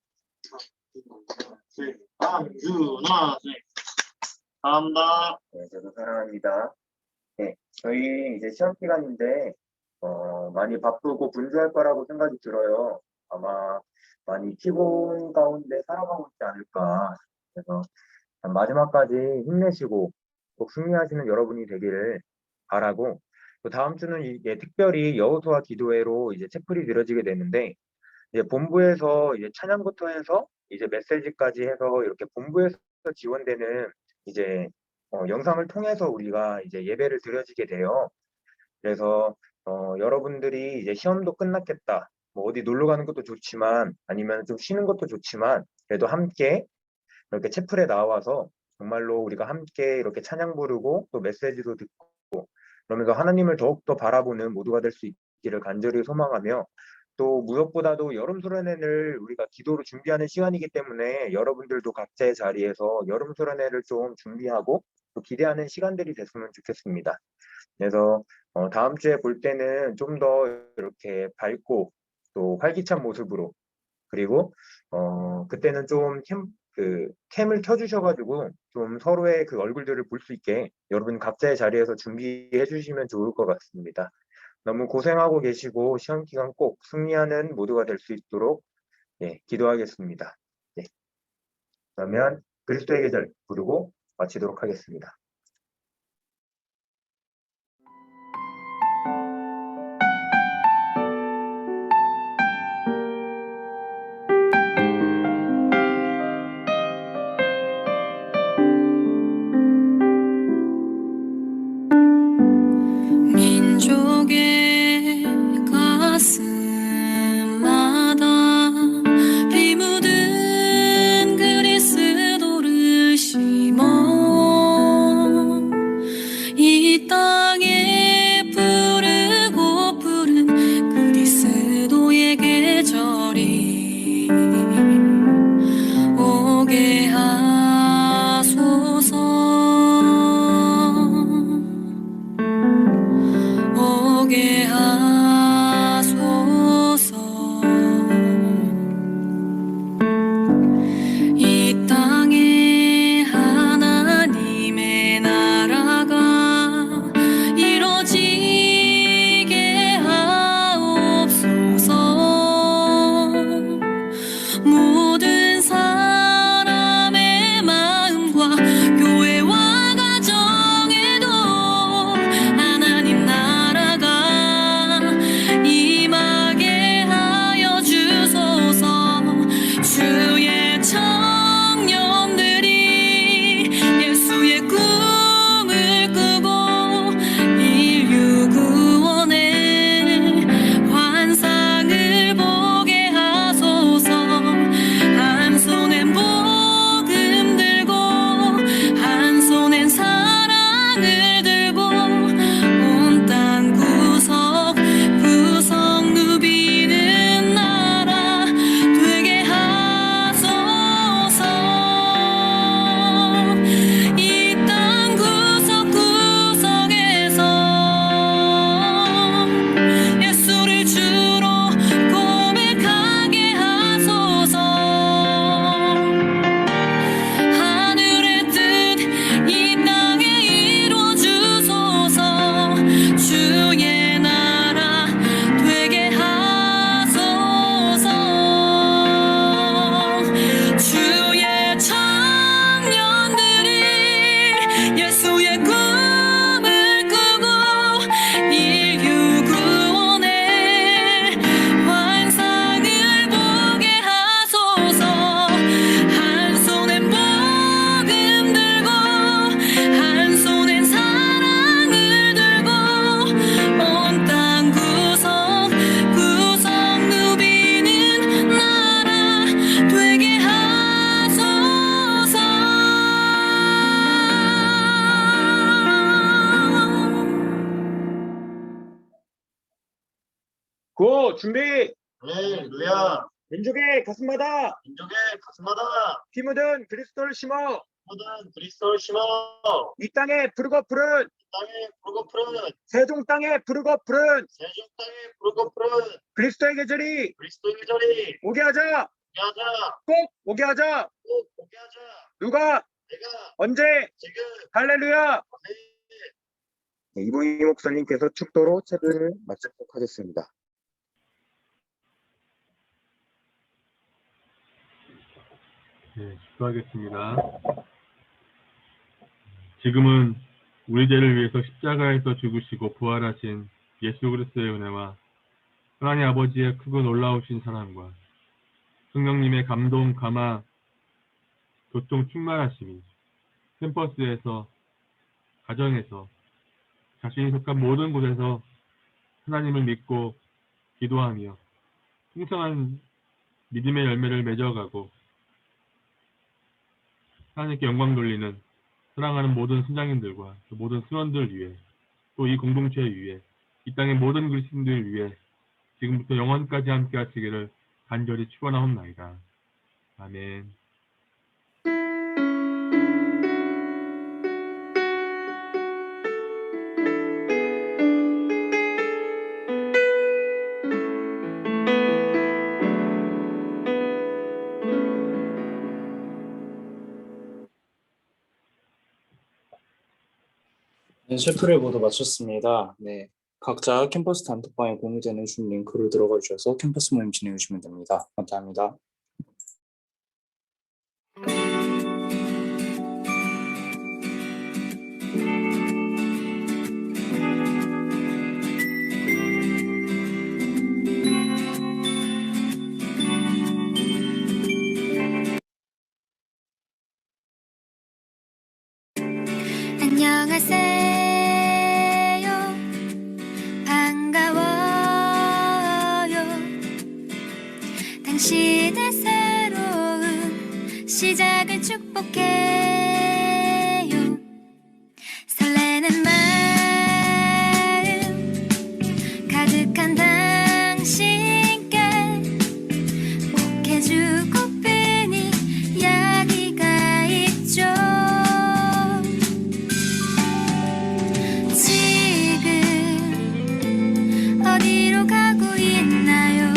황준하 감사합니다. 네, 저도 사랑합니다. 네, 저희 이제 시험 기간인데 많이 바쁘고 분주할 거라고 생각이 들어요. 아마 많이 피곤 가운데 살아가고 있지 않을까. 그래서 마지막까지 힘내시고 꼭 승리하시는 여러분이 되기를 바라고, 또 다음 주는 이게 특별히 여호수아 기도회로 이제 채플이 들어지게 되는데 이제 본부에서 이제 찬양부터 해서 이제 메시지까지 해서 이렇게 본부에서 지원되는 이제 영상을 통해서 우리가 이제 예배를 드려지게 돼요. 그래서 여러분들이 이제 시험도 끝났겠다, 뭐 어디 놀러 가는 것도 좋지만 아니면 좀 쉬는 것도 좋지만 그래도 함께 이렇게 채플에 나와서 정말로 우리가 함께 이렇게 찬양 부르고 또 메시지도 듣고 그러면서 하나님을 더욱더 바라보는 모두가 될 수 있기를 간절히 소망하며, 또 무엇보다도 여름 수련회를 우리가 기도로 준비하는 시간이기 때문에 여러분들도 각자의 자리에서 여름 수련회를 좀 준비하고 또 기대하는 시간들이 됐으면 좋겠습니다. 그래서 다음 주에 볼 때는 좀 더 이렇게 밝고 또 활기찬 모습으로, 그리고 그때는 좀 캠을 켜주셔가지고 좀 서로의 그 얼굴들을 볼 수 있게 여러분 각자의 자리에서 준비해 주시면 좋을 것 같습니다. 너무 고생하고 계시고 시험 기간 꼭 승리하는 모두가 될 수 있도록 기도하겠습니다. 그러면 그리스도의 계절 부르고 마치도록 하겠습니다. 민족의 가슴마다 피 묻은 그리스도를 심어 이 땅에 부르고 푸른 그리스도의 계절이 오게 하소서. 오게 하소서. 이 땅에 하나님의 나라 구호 준비. 할렐루야. 민족의 가슴마다 민족의 가슴마다 피 묻은 그리스도를 심어 모든 그리스도를 심어 이 땅에 부르고 푸른 땅에 부르고 푸른 세종 땅에 부르고 푸른 세종 땅에 부르고 푸른 그리스도의 계절이 그리스도의 계절이 오게 하자. 오게 하자. 꼭 오게 하자. 꼭 오게 하자. 누가 내가 언제 지금 할렐루야. 네, 이부희 목사님께서 축도로 책을 마치도록 하겠습니다. 네, 축도하겠습니다. 지금은 우리 죄를 위해서 십자가에서 죽으시고 부활하신 예수 그리스도의 은혜와 하나님 아버지의 크고 놀라우신 사랑과 성령님의 감동, 감화, 교통 충만하심이 캠퍼스에서, 가정에서, 자신이 속한 모든 곳에서 하나님을 믿고 기도하며 풍성한 믿음의 열매를 맺어가고 하나님께 영광 돌리는 사랑하는 모든 선장님들과 모든 수원들 위해 또 이 공동체 위해 이 땅의 모든 그리스도인들 위해 지금부터 영원까지 함께 하시기를 간절히 축원하옵나이다. 아멘. 네, 셰프를 모두 마쳤습니다. 네, 각자 캠퍼스 단톡방에 공유되는 줌 링크로 들어가 주셔서 캠퍼스 모임 진행해 주시면 됩니다. 감사합니다. 안녕하세요. 반가워요. 당신의 새로운 시작을 축복해요. 설레는 마음 가득한 당신께 꼭 해주고픈 이야기가 있죠. 지금 어디로 가고 있나요?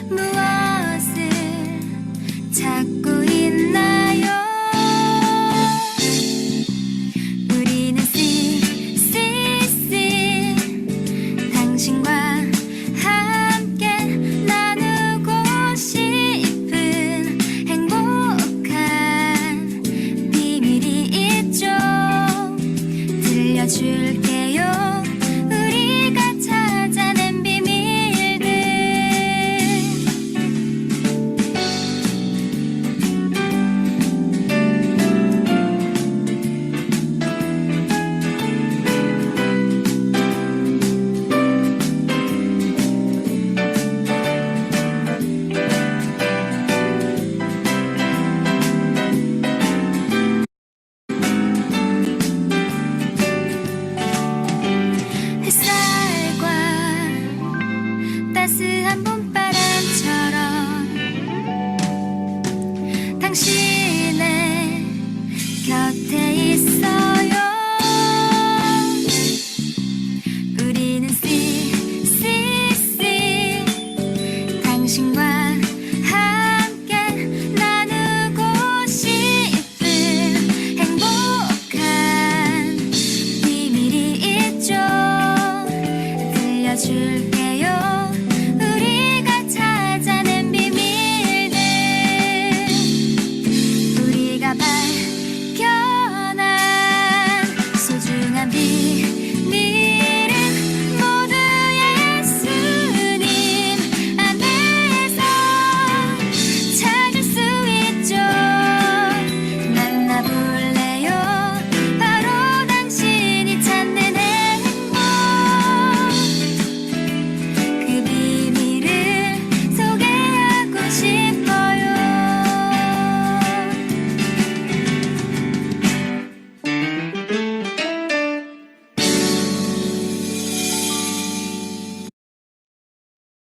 무엇을 찾고 있나요? 우리는 CCC 당신과 함께 나누고 싶은 행복한 비밀이 있죠. 들려줄게.